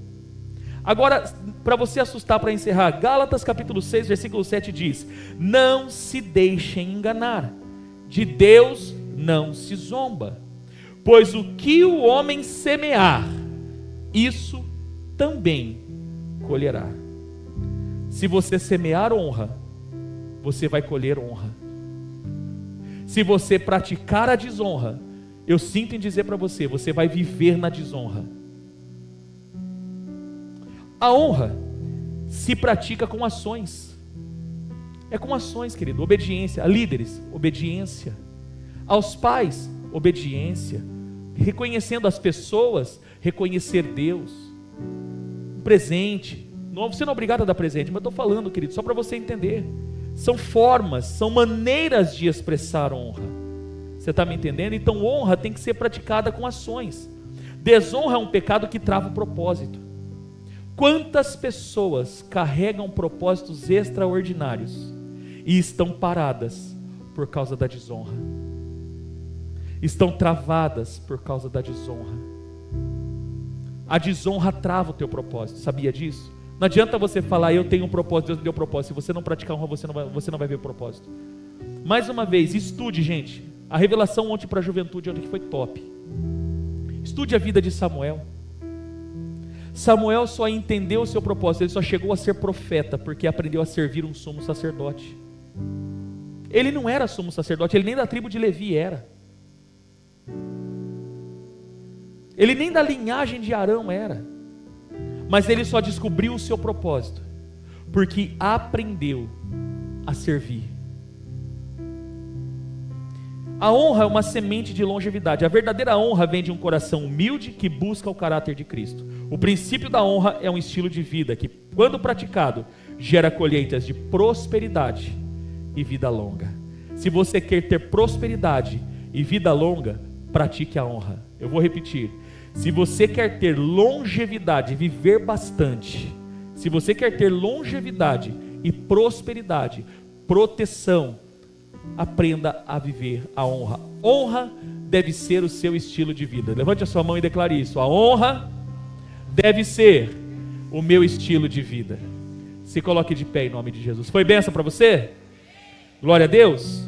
Agora, para você assustar, para encerrar, Gálatas capítulo 6, versículo 7 diz: não se deixem enganar, de Deus não se zomba, pois o que o homem semear, isso também colherá. Se você semear honra, você vai colher honra. Se você praticar a desonra, eu sinto em dizer para você, você vai viver na desonra. A honra se pratica com ações. É com ações, querido. Obediência a líderes, obediência aos pais, obediência, reconhecendo as pessoas, reconhecer Deus, presente. Você não é obrigado a dar presente, mas estou falando, querido, só para você entender. São formas, são maneiras de expressar honra. Você está me entendendo? Então honra tem que ser praticada com ações. Desonra é um pecado que trava o propósito. Quantas pessoas carregam propósitos extraordinários e estão paradas por causa da desonra? Estão travadas por causa da desonra. A desonra trava o teu propósito, sabia disso? Não adianta você falar, eu tenho um propósito, Deus me deu um propósito. Se você não praticar honra, você não vai ver o propósito. Mais uma vez, estude, gente. A revelação ontem para a juventude, ontem que foi top. Estude a vida de Samuel. Samuel só entendeu o seu propósito, ele só chegou a ser profeta porque aprendeu a servir um sumo sacerdote. Ele não era sumo sacerdote, ele nem da tribo de Levi era. Ele nem da linhagem de Arão era. Mas ele só descobriu o seu propósito porque aprendeu a servir. A honra é uma semente de longevidade. A verdadeira honra vem de um coração humilde que busca o caráter de Cristo. O princípio da honra é um estilo de vida que, quando praticado, gera colheitas de prosperidade e vida longa. Se você quer ter prosperidade e vida longa, pratique a honra. Eu vou repetir. Se você quer ter longevidade, viver bastante, se você quer ter longevidade e prosperidade, proteção, aprenda a viver a honra. Honra deve ser o seu estilo de vida. Levante a sua mão e declare isso. A honra deve ser o meu estilo de vida. Se coloque de pé em nome de Jesus. Foi bênção para você? Glória a Deus.